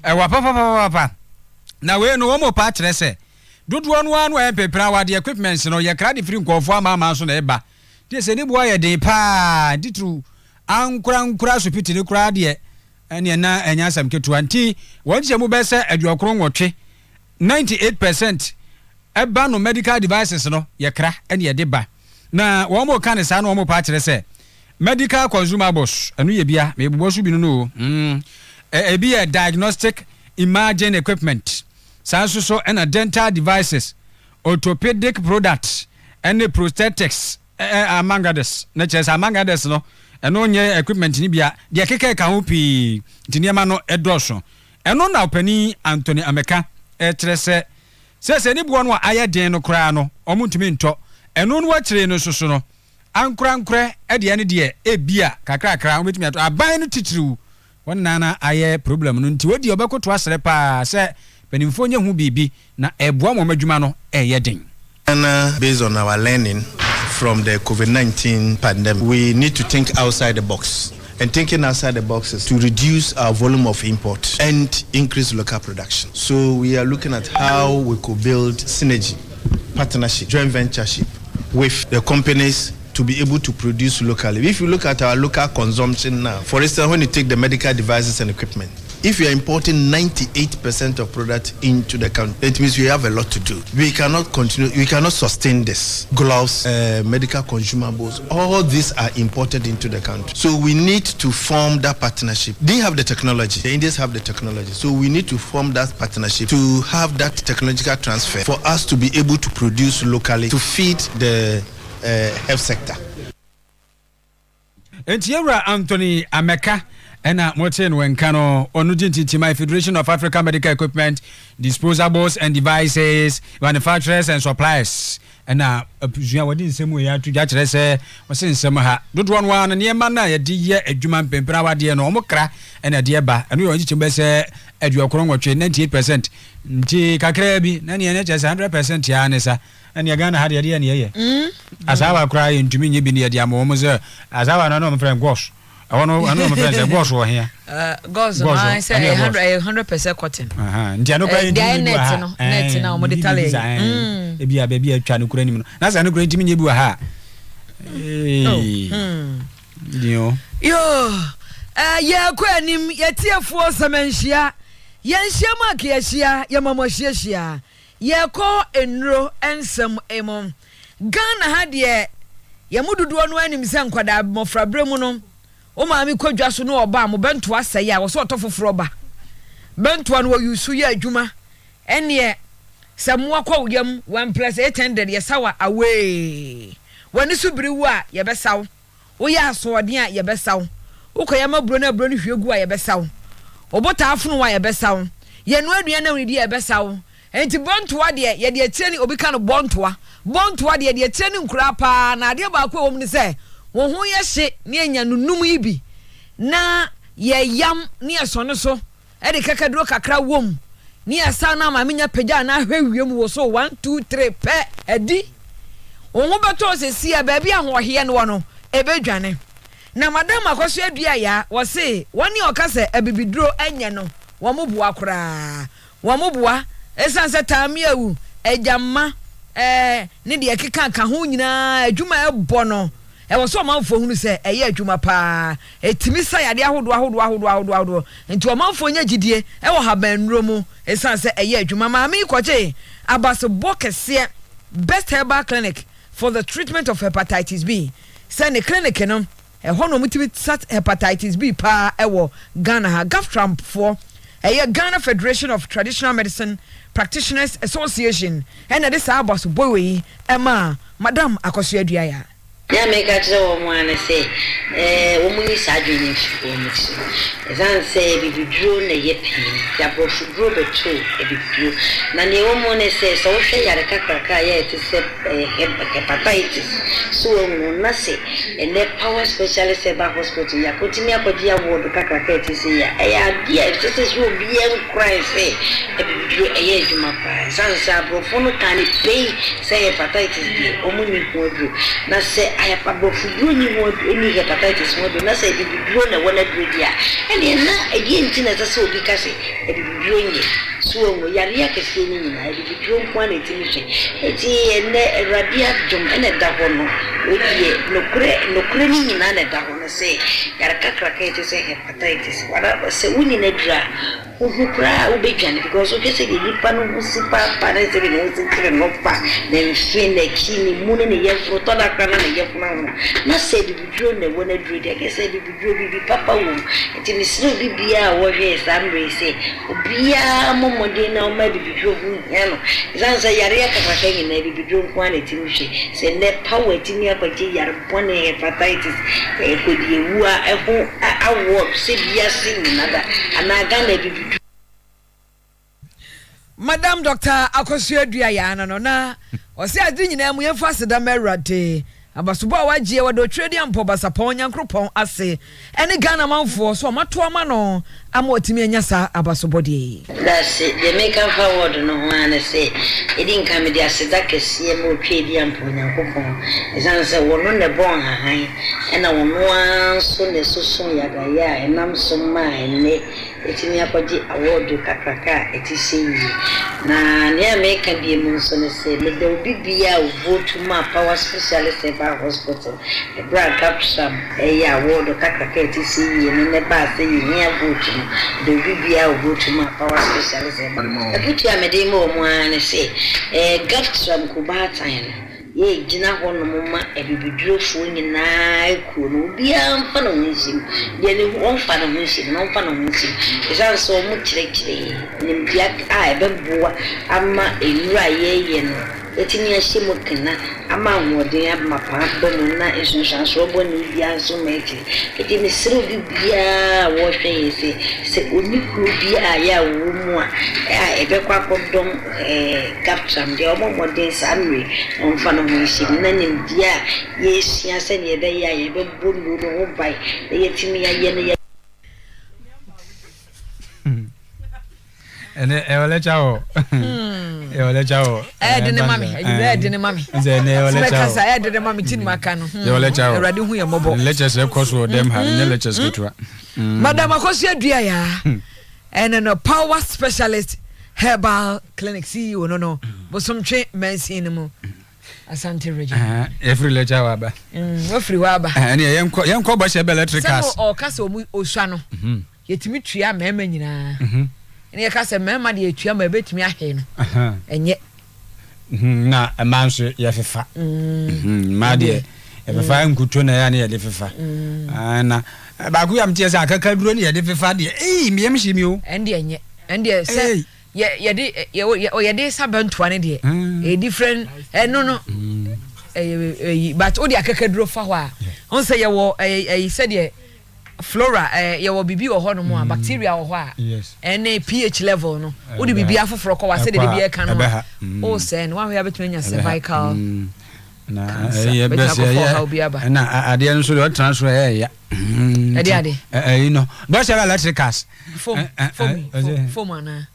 ewa papa na we no mo pa kire se dodo no anu pepra wade equipments no ye kra de free nkofo ama so na eba de se ni bo ye den pa ditru ankura supiti ni kura de ene na enya sam ketu anti wonche mu bese aduokron wotwe 98% eba no medical devices no ye kra ene ye de ba na wo mo kan sa na wo mo pa kire se medical consumables anu ye bia me bubo su bi no ebi ye diagnostic imaging equipment so and dental devices orthopedic products and prosthetics among others na chess among others no eno nye equipment ni bia de keke ka ho pi tinema no edoso eno na opani Anthony Ameka etrese se ni buo no aye den no kra no omuntumi nto eno no wakire no soso no ankura ede ne de ebia kakra obetumi ato aban no titiriu wonnana aye problem no nti wodi obekoto asere pa se penimfo nye hu bibi na eboa mo madwuma no eye den. And based on our learning from the COVID-19 pandemic, we need to think outside the box. And thinking outside the box is to reduce our volume of import and increase local production. So we are looking at how we could build synergy, partnership, joint ventureship with the companies to be able to produce locally. If you look at our local consumption now, for instance, when you take the medical devices and equipment, if you are importing 98% of product into the country, it means we have a lot to do. We cannot continue, we cannot sustain this. Gloves, medical consumables, all these are imported into the country. So we need to form that partnership. They have the technology, the Indians have the technology. So we need to form that partnership to have that technological transfer for us to be able to produce locally to feed the health sector. Entiera Anthony Ameka ena moten wenkano onujintitima Federation of African Medical Equipment Disposables and Devices Manufacturers and Suppliers ena apuzua wadi nsemu ya tuja kire se wose nsemu ha dodo no wan ne ma na yedi ye adwuma mpempra wade no omokra ena de ba eno yo nchichimbe se aduokron wotwe 98% nti kakra bi na ne ne chese 100% ya anesa ene Ghana ha de ne ye asawa kra ye ntumi nye bi ne de amomo ze asawa no no mfren gos I know my friends gos wo here gos I say 100% cotton nti ano kwa net na omo de tale e bia baby atwa no kura nim no na sa no kura ntimi nye bi wa ha ye ko anim ye tiefuo semenhia ye nhia ma ke ahia ye mamohia ye ko enro ensem emom Ghana ha de ye mududu no anim se nkwada mofrabre mu no o maami kwadwa so no oba mo bento aseye a wo so otofoforo ba bento no wo yusu ye adwuma ene samu akwa yam 1+800 ye sawa away wani subiri wu a ye besaw wo ya asode a ye besaw ukoyama bro na hwegu a ye besaw obota afunu a ye besaw ye no adua na widi ye besaw enti bontoa de ye de tieni obi ka no bontoa de de tieni nkura pa na ade ba kwa wom ni se wo ho ye hye ne anya nunum yi bi na ye yam ne esone so e de kakaduro kakra wom ne asa na ma menya pagya na hwewiem wo so 1 2 3 pe edi wo ho beto se sia ba bia ho hye ne wo no ebedwane na madam akoso adua ya wo se woni okase abibiduro anya no wo moboa kora wo moboa esanse tamiawu ejamma ne de ekeka ka ho nyina adwuma ebo no e wo so manfo hunu se eye adwuma pa etimi sa yade ahodo enti o manfo nya gidie e wo habanro mu esanse eye adwuma ma mi kwache abaso bokese best herbal clinic for the treatment of hepatitis B send the clinic no e hono mutimi sat hepatitis B pa e wo Ghana ha Gafram for Ghana Federation of Traditional Medicine Practitioners Association and this abas boy Emma Madam Akoso adua ya ya meka tse wo mo ana se wo mu ni sadwene wo mu tse ezan se bibiduro na yepi ya profuduro beto bibiduro na ne wo mo ne se so hwe yare kakaka ya etse hepatitis so wo na se ene power specialist eba hospital ya kotimi akodi award kakaka etse ya dia etse so bi en cry se bibiduro eye juma pa san sa profundo tani pay se hepatitis di o mu ni kodru na se ayapa bofuduro ni mo eni hepatitis mo do na say bibiduro na wona dredia ene na edi ntina za so bi kase bibiduro nge so mo yare ya kese ni na bibiduro kwa na etimi hwe eti ene radia dum ene da hono odie nokure ni nyina na da hono say yare kakra ka eti say hepatitis wala se uni na dra uhukra ubejane because okay say di panu musipa para se no se no pa then fine kini mune ne yefo to da kana ne yefo na say bibiduro na wona dredia ke say bibiduro bibi papa wo eti misiro bibia wo hwe samre say obia momode na o ma bibiduro bu yano zanza yare ya kakaka ni na bibiduro kwa na eti hwe say ne power eti ni akwaje yare bone hepatitis e kodi ewu a eho award se bia sin nada anaga na bibiduro Madam Dr. Akoso adua ya no na o se adi nyina mu yemfa aseda merade abasobo awagie wado twedi ampo basapon nyankropon ase ene Ghana manfo so mato ama no ama otimi anya sa abasobo de that's it the make forward no wana say edin ka me dia aseda kese mo twedi ampo nyankropon esanse wono ne bon hahan ena wono anso ne soso yaga ya enam so ma ene etimi akodi award kakaka etisi na ne make bi mu so ne say le de bibia vote ma power specialist hospital e bra capsam e ya award kakaka etisi ne ba say yin vote the bibia vote ma power specialist e buti amede mo mo an say capsam ko ba tan ye gina hono mama ebibiduro fo nyina ku no bia mfa no nsim ye ne won fa no nsim no mfa no nsim esan so mu kirekire ne bia a ebeboa ama enura ye no etini ahye kana ama nwode ama pa bomu na esunsan so boni bia so meti kete ne sero bibia wo hwe yese se oniku bia ya wo mu a ebekwa kodom capture de omomode sanwe onfa no nsim na ne dia ye sia se ne be ya ye be bonu no ho bai ye timi ya ye ne ene ewele chao ewele chao dene mami dene mami ze ewele chao kasa dene mami tin makano ewele chao erade hu ye mobo lectures e koso dem ha ne lectures ketua Madam Akoso adua ya ene no power specialist herbal clinic CEO no bosomtwe mansin mu Asante region. Every lecture waba. Free waba. And yanko ba shebe electric cars. O kasa osua no. Yetimi tua mema nyina. Ene kasa mema de tua ma betimi ahe no. Enye. Na amanso ya fefa. Ma de fefa nkuto na ya ne ya de fefa. Na ba ku yam tie sa akaka duro ne ya de fefa de. Miem himi o. Ende enye. Ende se ye de sabantua ne de. A different no but odi akakaduro fa ho a on say ye wo said ye flora ye wo bibi wo ho no mo a bacteria wo ho a ene pH level no odi bibi afoforo ko wa say de bibi e kan no o say no wa betumi nya cervical na ye bese ye na ade no so de transfer ya ade you know but say electricals foam ana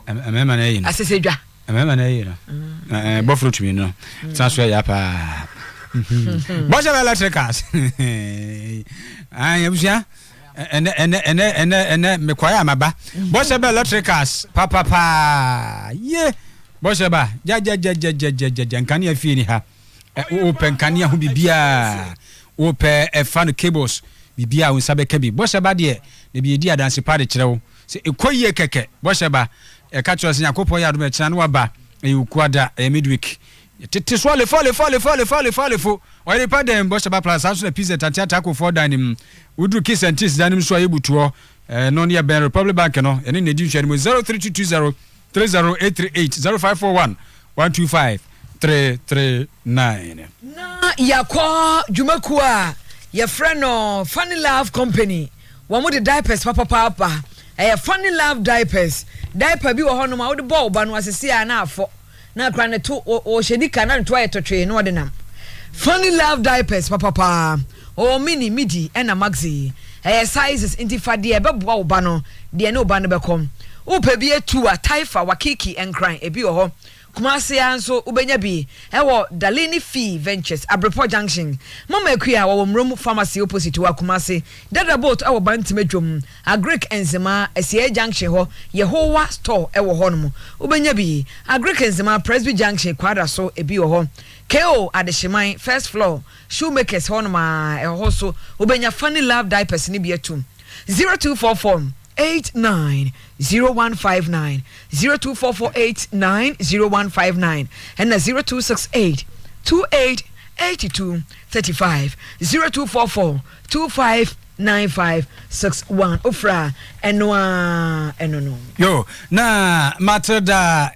amema na yi no asesedwa amema na yi no bofro tumi no transfer ya pa but say electricals yabusia ene me kwaya amaba but say electricals pa ye bose ba ja nkane afie ni ha open kane ho bibia open fan cables bibia wo sabe ka bi bose ba de ne bi edi adanse pade kirewo se ekoyie keke bose ba e ka tro se yakopon ya do me kira no waba e ukuada e midweek tete so le fo Oyerepa dem bose ba plus aso na pizza tatiata ko for danim udu kiss and cheese danim so ayebutuo no ne Ben Republic Bank no ene ne di hwere mo 03220 30838 0541 125 339. Na yakwa jumaku a your friend no Funny Love Company. Wamu de diapers papa. Funny Love diapers. Diaper bi wo hono ma wo de ball ba no asese a na afo. Na kra ne to o shedika na nto ayetotwe no de nam. Funny Love diapers papa. O mini midi na maxi. Sizes intifade e beboa wo ba no de ne wo ba no bekom. Upe bi etu a taifa wakiki enkran ebi wo ho Kumasi anso ubenya bi ewo Dalini Fee Ventures Abrepo Junction mama akua wo mrom pharmacy opposite wa Kumasi dada boat ewo bantimedwom Agric Enzema Asia Junction ho Yehowa store ewo ho no ubenya bi Agric Enzema Presby Junction kwada so ebi wo ho KO Adeshiman first floor shoemakers ho no ma eho so ubenya Funny Love diapers ni bi etum 0244 890159 0244890159 and 0268 288235 0244259561 ofra enwa enono yo na Matilda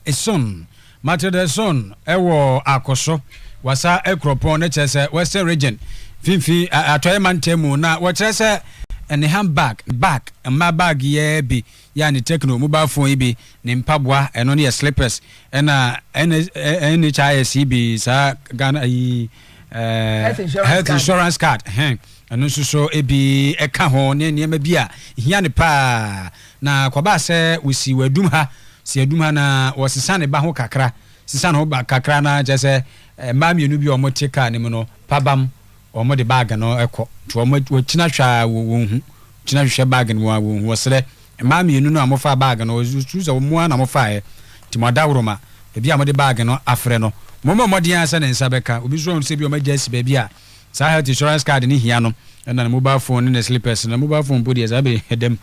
son ewo akoso wasa ekropon ne chese Western region finfi atoye mantemu na wo chese and the handbag my bag ye be yani techno mobile phone be ne mpaboa eno ne slippers na NHIS be sa Ghana health insurance card eno so ebi eka ho ne ne ma bia hia ne pa na kwaba se wisi wadum ha na wasisa ne ba ho kakra sisa no ba kakra na je se ma mienu bi omotika ne mu no pabam omo de bag no ekọ to omo wachina hwa wo hu china hwe bag no wo sere ma mienu no amofa bag no zuza wo mu na amofa e timadawroma e bia mo de bag no afre no momo modi ansa ne nsabeka obi so se bi o magasi ba bia sa health insurance card ni hia no na mobile phone ne slippers na mobile phone body azabe edem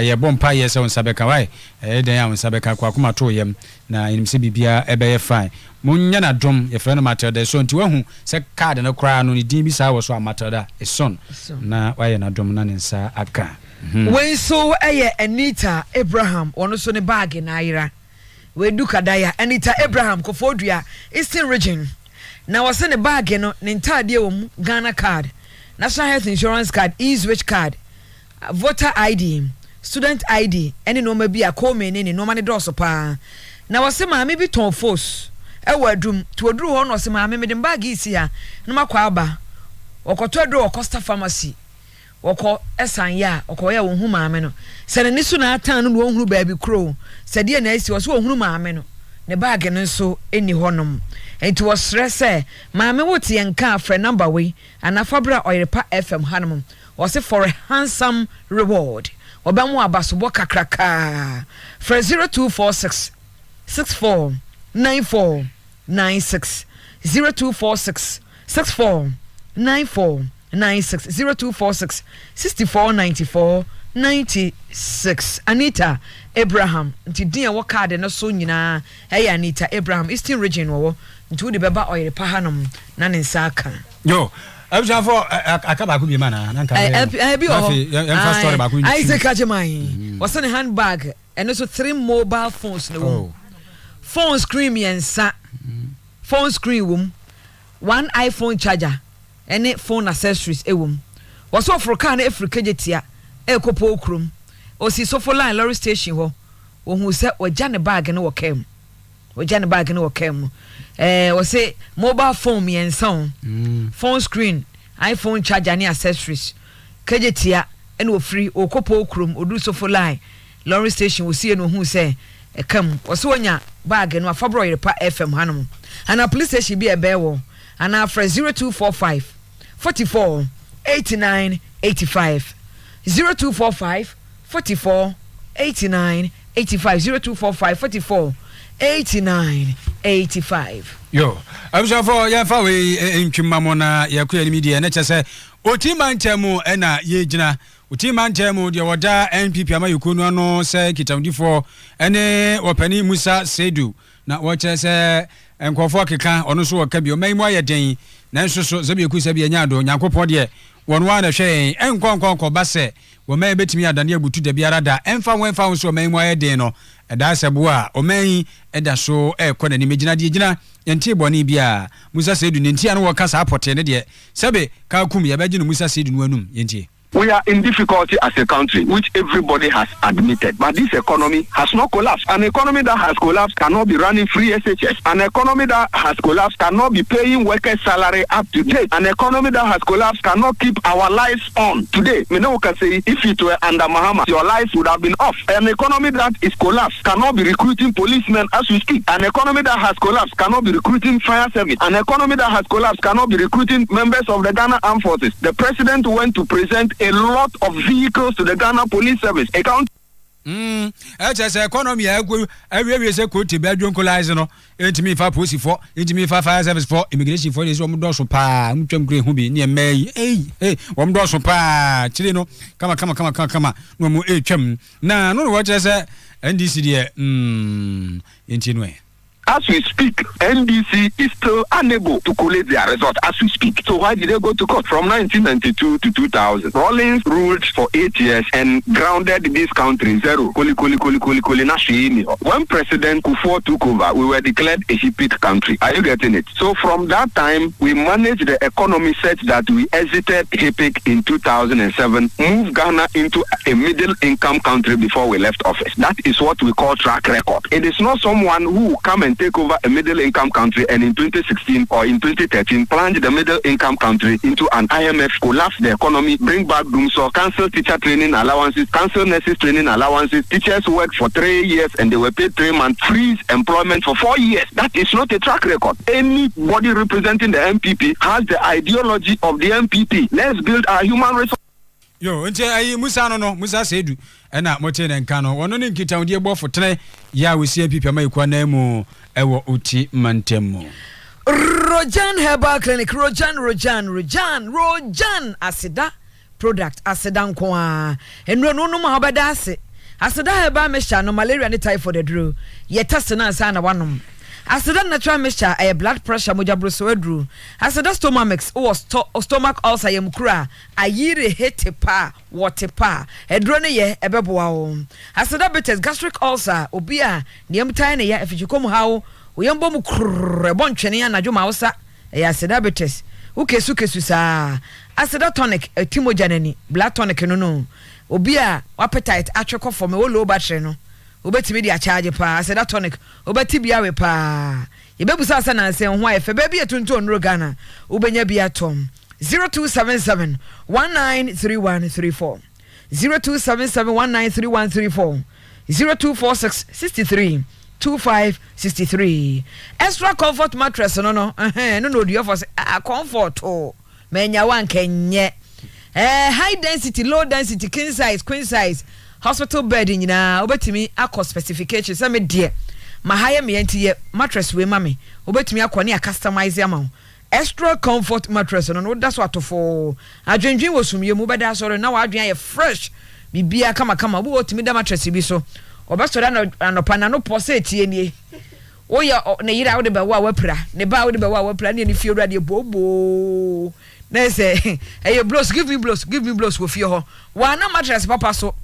ye bompa ye se nsabeka wai den ya nsabeka kwa kuma to yem na inimse bibia ebe ye fine munya na dom ye frɛ no Matilda so nti wahu se card na kra no ni din bi sa wo so Matilda son na waye na dom na ne nsa aka when so Anita Abraham ono so ne bag na ayira we duka daya Anita Abraham Kofodua Eastern region na wase ne bag no ne ntade wo mu Ghana card National Health Insurance card Eastwich card voter ID student ID any no ma bi akome ne no ma ne doso pa na wase maame bi ton force ewadum to oduru ho no se maame me de bag isi ha no makwa aba okoto do Costa Pharmacy woko esan ya okoya wo hu maame no se ne nisu na atan no wo hu ba bi kro se de na isi wo so wo hu maame no ne bag no so eni honom enti wo stress maame wote yenka afre number we anafabra Oyerepa FM hanom wo se for a handsome reward obamu abasobo kakraka for 0246 649496 0246 64 94 96 0246 64 94 96. Anita Abraham nti din wo card no so nyina hey Anita Abraham Eastern region wo nti wo de beba Oyerepa hanom na ne nsa aka yo abja for akaba ku bi mana na nka bi o em story ba ku Isaac Ajimai was on a handbag and also 3 mobile phones no phone screen yensa phone screen wom 1 iPhone charger and phone accessories ewom was offer car na Africa jetia ekopo okrum osi so for line lorry station ho ohun se oja ne bag ne wokem we say mobile phone yensa phone screen iPhone charger ne accessories kejetia and wo free okopo okrum odu so for line lorry station wo see no hu se ekam was wonya bag no afabro Oyerepa FM hanom and a police station be a bewo and after 0245 44 89 85 0245 44 89 85 0245 44 89 85 yo abusha for ya fa we ntwimamo na yakuya ni media na chese otima ntemu na ye gina otima ntemu de woda NPP amayukonu ano se kitamdifo ene opani Musa Sedu na wo chese enkofo keka ono so waka bi o mai mu ayeden na nso so zabi ekusa bi anya ado nyankopon de wonwa na hwe enkonkon ba se wo mai betimi adane abutu da biara da emfa wenfa so mai mu ayeden no eda asebo a o mai eda so ekọ na nimegina de gina yente boni bia Musa Sedu ne ntia no wo kasa apote ne de sebe ka kum ya bagino Musa Sedu no anum yente. We are in difficulty as a country, which everybody has admitted. But this economy has not collapsed. An economy that has collapsed cannot be running free SHS. An economy that has collapsed cannot be paying workers' salary up to date. An economy that has collapsed cannot keep our lives on today. We can say if it were under Mahama, your lives would have been off. An economy that is collapsed cannot be recruiting policemen as we speak. An economy that has collapsed cannot be recruiting fire service. An economy that has collapsed cannot be recruiting members of the Ghana Armed Forces. The president went to present a lot of vehicles to the Ghana Police Service. It's economy. I say could be adjuncolize no. Intimi fa police for, intimi fa fire service for, immigration for this one doso pa, mutwem green hubi near May. Hey, one doso pa, chileno, come, no more twem. Na no what I say, NDC intinwe. As we speak, NDC is still unable to collate their result as we speak. So why did they go to court? From 1992 to 2000, Rawlings ruled for 8 years and grounded this country zero. When President Kufuor took over, we were declared a HIPIC country. Are you getting it? So from that time, we managed the economy such that we exited HIPIC in 2007, moved Ghana into a middle-income country before we left office. That is what we call track record. It is not someone who will come and take over a middle-income country and in 2016 or in 2013 plunge the middle-income country into an IMF, collapse the economy, bring back doomsaw, cancel teacher training allowances, cancel nurses training allowances. Teachers worked for 3 years and they were paid 3 months, freeze employment for 4 years. That is not a track record. Anybody representing the MPP has the ideology of the MPP. Let's build our human resource. Yo, nche ayi Musa no Musa Sedu ena mote ne nka no wono ne nkita wode bo fotene ya wesi MPP amayikwa na mu ewo uti mantemu. Rojan Herbal Clinic, Rojan Asida product Asida nko enro no ma obeda ase Asida Herbal mixture no malaria ne typhoid edru ye test na asa na wanom Asida natural mixture a blood pressure moja broso edru Asida stomach mix or stomach ulcer yemkura ayire hetepa watepa edro ne ye ebeboa o Asida bitters gastric ulcer obia niemtai ne ya efichikom hawo oyembo mu bontwene anadwo ma wosa ya Asida bitters ukesu saa Asida tonic timoja nani blood tonic no obia appetite atwekọ for me wo low battery no obetimi dia charge pa Asida tonic obeti bia we pa yebebusa asa na nse ho ayefe ba bia tonto onro Ghana obenya bia tom 0277 193134 0277 193134 0246 63 2563 extra comfort mattress no do for comfort oh menya wan kenye high density low density king size queen size hospital bed nyina obetimi akọ specifications say me de mahaya me enti ye mattress we mame obetumi akone a customize ama extra comfort mattress no that's what for adwendwen wosumye mu beda so na wadwen ye fresh bibia kama wo otimi da mattress bi so obesoro anopa na no pose etie nie oya ne yira wo de ba wa wapra ne ba wo de ba wa wapra ne fie wura de bobo na say hey blows give me blows wo fie ho wa na mattress papa so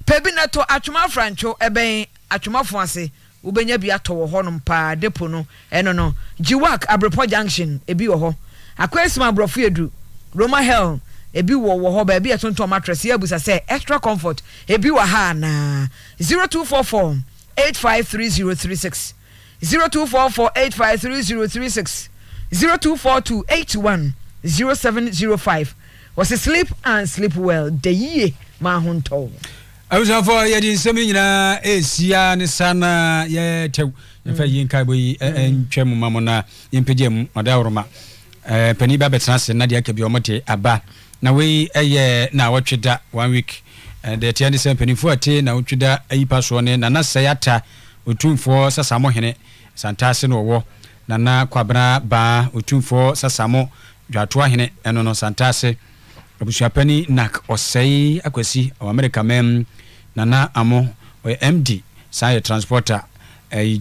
pebi na to atwuma francho eben atwuma fo ase ubenya bi ato wo ho no pa depo no eno no Jiwak Abrepo Junction ebi wo ho akwesima brofo edu Roma Hell ebi wo ho ba bi etonto mattress ya busa say extra comfort ebi wa ha na 0244 853036 0244 853036 0242 810705 was a sleep and sleep well the ye ma hunto I was for ye seminar esia ne sana ye tew fa yin kai boy entwem mamona yempegem madawroma pani ba betena se na de akabi omote aba na we eye na wotweda 1 week de tiane se pani fu ate na wotweda ayipa so ne na sayata otumfo sasamo hene santase no wo na kwabra ba otumfo sasamo dwato hene eno no santase abusuapani nak osei akwasi o America mem nana amo o MD sai transporter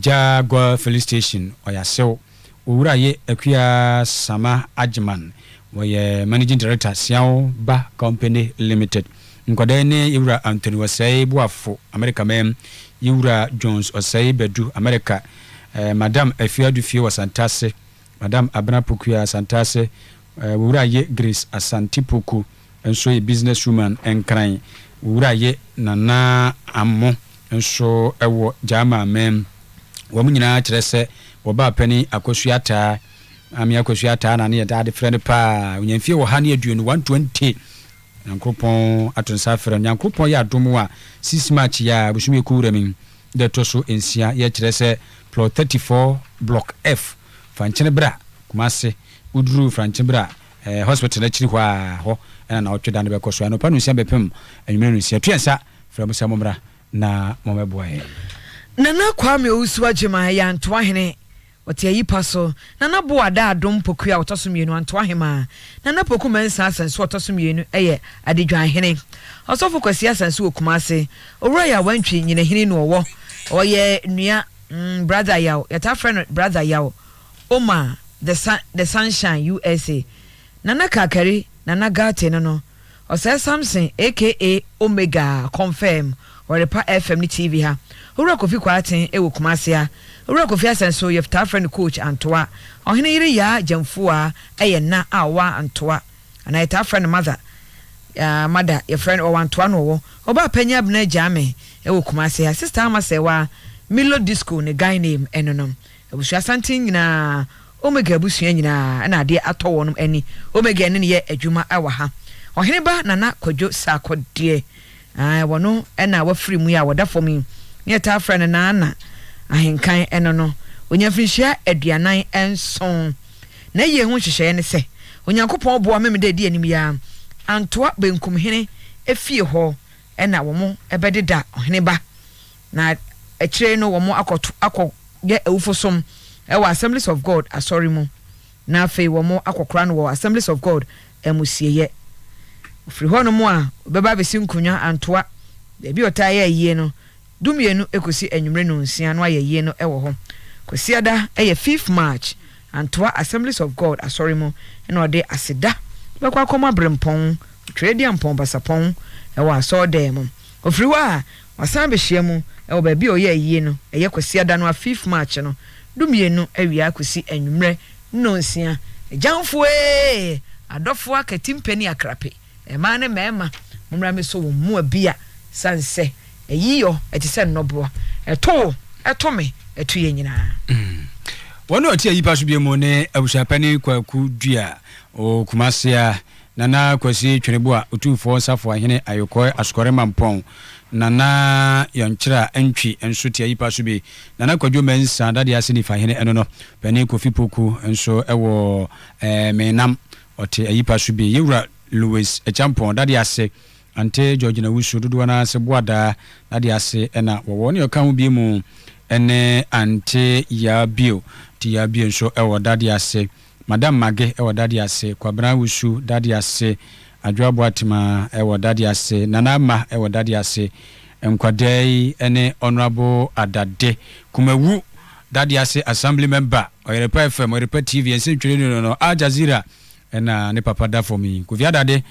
Jaguar filling station o yasew owura ye akua sama Ajman we managing director Siao Ba Company Limited nkwada ne yura Anthony Wasai buafo America mem yura Jones Osei Bedu America Madam Efiadu Fie wasantase Madam Abna Pokua Santase wura ye Grace Asante Poku enso ye businesswoman enkran wura ye nana ammo enso ewo jama mem wo munyina kire se wo ba pani akosuata ami akosuata na ne dade friend pa onyamfie wo ha ne aduonu 120 yankopon atonsa frɛ yankopon ya domo a 6 match ya busumi kuura min de toso ensia ye kire se plot 34 block F fanchene bra kumase uduru fanchene bra hospital na chiri ho na otweda ne bekoso ano panu sia bepem enwere nsia tuensa fra musa momra na momeboe nana kwame osuwa jema ya ntoa hene wote ayipa so nana bo ada adom pokua wotoso mienu antoa hema nana poku mensa asenso wotoso mienu eye adedwan hene osofo kwasi asenso okumase owura ya wantwi nyina hene no wo oye nua brother yawo yata friend brother yawo Oma the Sunshine USA nana kakari nana gate no ose Samson aka Omega confirm Oyerepa FM ni TV ha owura kofi kwaten ewo kumase ha owura kofi asenso yefta friend coach Antoa ohene yire ya jamfu a eye na awa Antoa ana yeta friend mother your friend o Antoa no wo oba panya bna jame ewo kumase ha sister amasewa Milo Disco ne guy name enonom Krobea Asante nyina Omega busua nyina na ade atɔ wɔnom ani Omega ne ye adwuma awa ha ɔhene ba nana kwadwo sakodie wɔno na wafiri mu ya wɔdafom ne ta frɛ ne na ahenkan eno no onyafrinhia aduanan enson na ye ho hyehyɛ ne sɛ onyankopɔn boa meme de di anim ya Antoa benkum hene efie hɔ na wɔmo ebededa ɔhene ba na ekire no wɔmo akɔ ye ewufosom ewa Assemblies of God asori mu na afei wɔmo akɔkora no wɔ Assemblies of God emusieye ofiri hɔ no mu a bɛba besi nkunya Antoa de bi ota ye yie no dumienu ekosi enwumre no nsia no aye yie no ɛwɔ hɔ kosiada 5th March Antoa Assemblies of God asori mu na ɔde aseda bɛkɔ akɔma brempɔn trade ampɔn basapɔn ɛwɔ asɔ dem ofiri hɔ a wasan behia mu ɛwɔ ba bi ɔyɛ yie no ɛyɛ kosiada no 5th March no dumienu awia kosi enwumre no nsia jamfo adɔfo akatimpani akrape ɛma ne mɛma momra me so wo mu abia sanse eyiyo etise nnoboa eto me etu ye nyina wono ati ayipa so bi mu ne abusuapani kwaku dua o kumasea nana kwasi twenebo a otufo safo ahene ayokɔ asukore mampɔn nana yonkyira entwi enso ti ayipa so bi nana kwadwo mensa dade ase ni fa ahene eno no pani kofi poku enso ɛwɔ menam ɔte ayipa so bi yewura Louis echampon dade ase ante George na wusu dodo na se boada dade ase na wo ne yoka ho bi mu ene ante yabio ti yabio nso ewo dade ase madam mage ewo dade ase kwabra wusu dade ase adwabo atima ewo dade ase nanama ewo dade ase enkwadai ene honorable adade kumawu dade ase assembly member Oyerepa FM Oyerepa TV ense twere no Al Jazeera ena ne papa da for me kuvia dade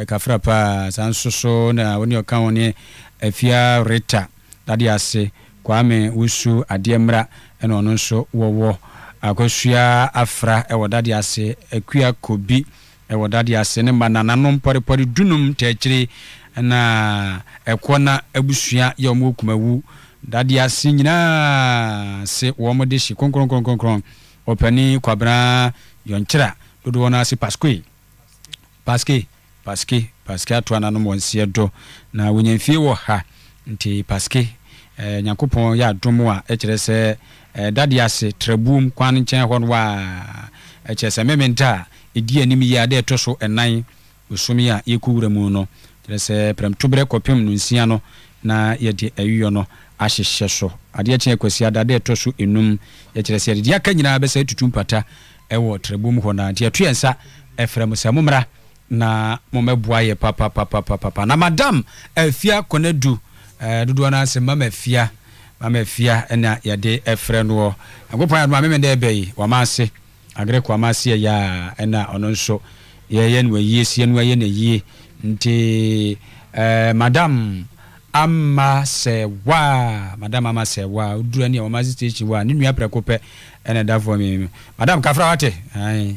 kafra pa sansoso na woni oka woni afia reta dade ase kwame wusu ademra ena ono nso wowo akosua afra ewo dade ase akua kobi ewo dade ase ne manananom porepore dunum techiri na ekona abusua ye omo kumawu dade ase nyina se wo mo de shi konkron opani kwabra yonchira dodo wona se paske atwana no monsie do na wonyamfie wo ha nti paske nyankopon ya domo a ekire se dade ase trabum kwan nchen ho no wa ekire se mementa edi anim ya de toso enan osumi a yekuwura mu no ekire se premtobre kopem no nsia no na yedi ayuyo no ahyehye so ade ekye kwasi adade toso enum ekire se de aka nyina be se tutumpata ewo trabum ho na de atuensa efrem se momra na momebua ye papa na madam afia konedu dodo na se mama afia ena yade efre no agopon aduma memende ebeyi wamase agre kwa mase ya ena ono nso ye no yiesie no ye na yie nti madam ama sewa udura ni wamase station wa ni nua prekope ena da for me madam kafra wate ai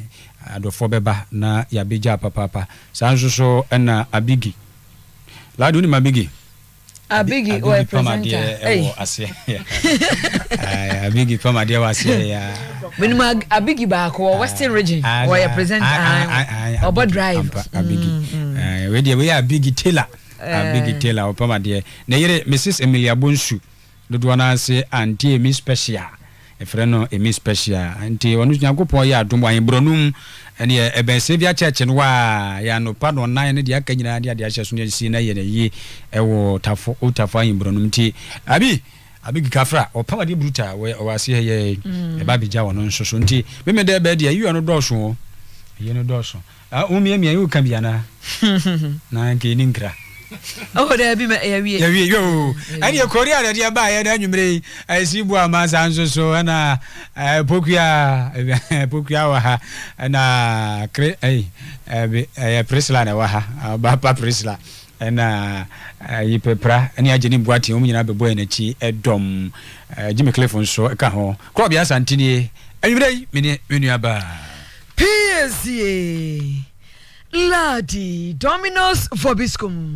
adofo beba na ya beja papa sanso ena abigi ladu ni mabigi abigi o presenter ase abigi pama dia wase ya minima abigi ba ko western region o ya presenter obo drive abigi we dia we abigi tailor o pama dia na yere Mrs Emilia Bonsu dodo na ase anti emi special efreno emi special anti wonu nyankopon ya adom ayen bronum ene ebense bia church no wa ya no pa no nan ne dia aka nyina dia de ahye so ne si na ye na yi ewo tafo ayen bronum ti abi gikafra o pa de bruta o ase ye e ba bija wono nsoso nti me de be dia yi no doso ye no doso umie yu kan bia na na nke ni nkra oh there be ya wie yo ani e korea de dia ba ya da nwumre asibu amasa nsoso na pokua wa ha na Prisla na wa ha ba Prisla na yipepra ani ageni buati omu nyina bebo na chi edom Jimmy Clifford so ka ho Krobea Asante ni nwumre menu aba Piesie Lardi Dominos Vobiscum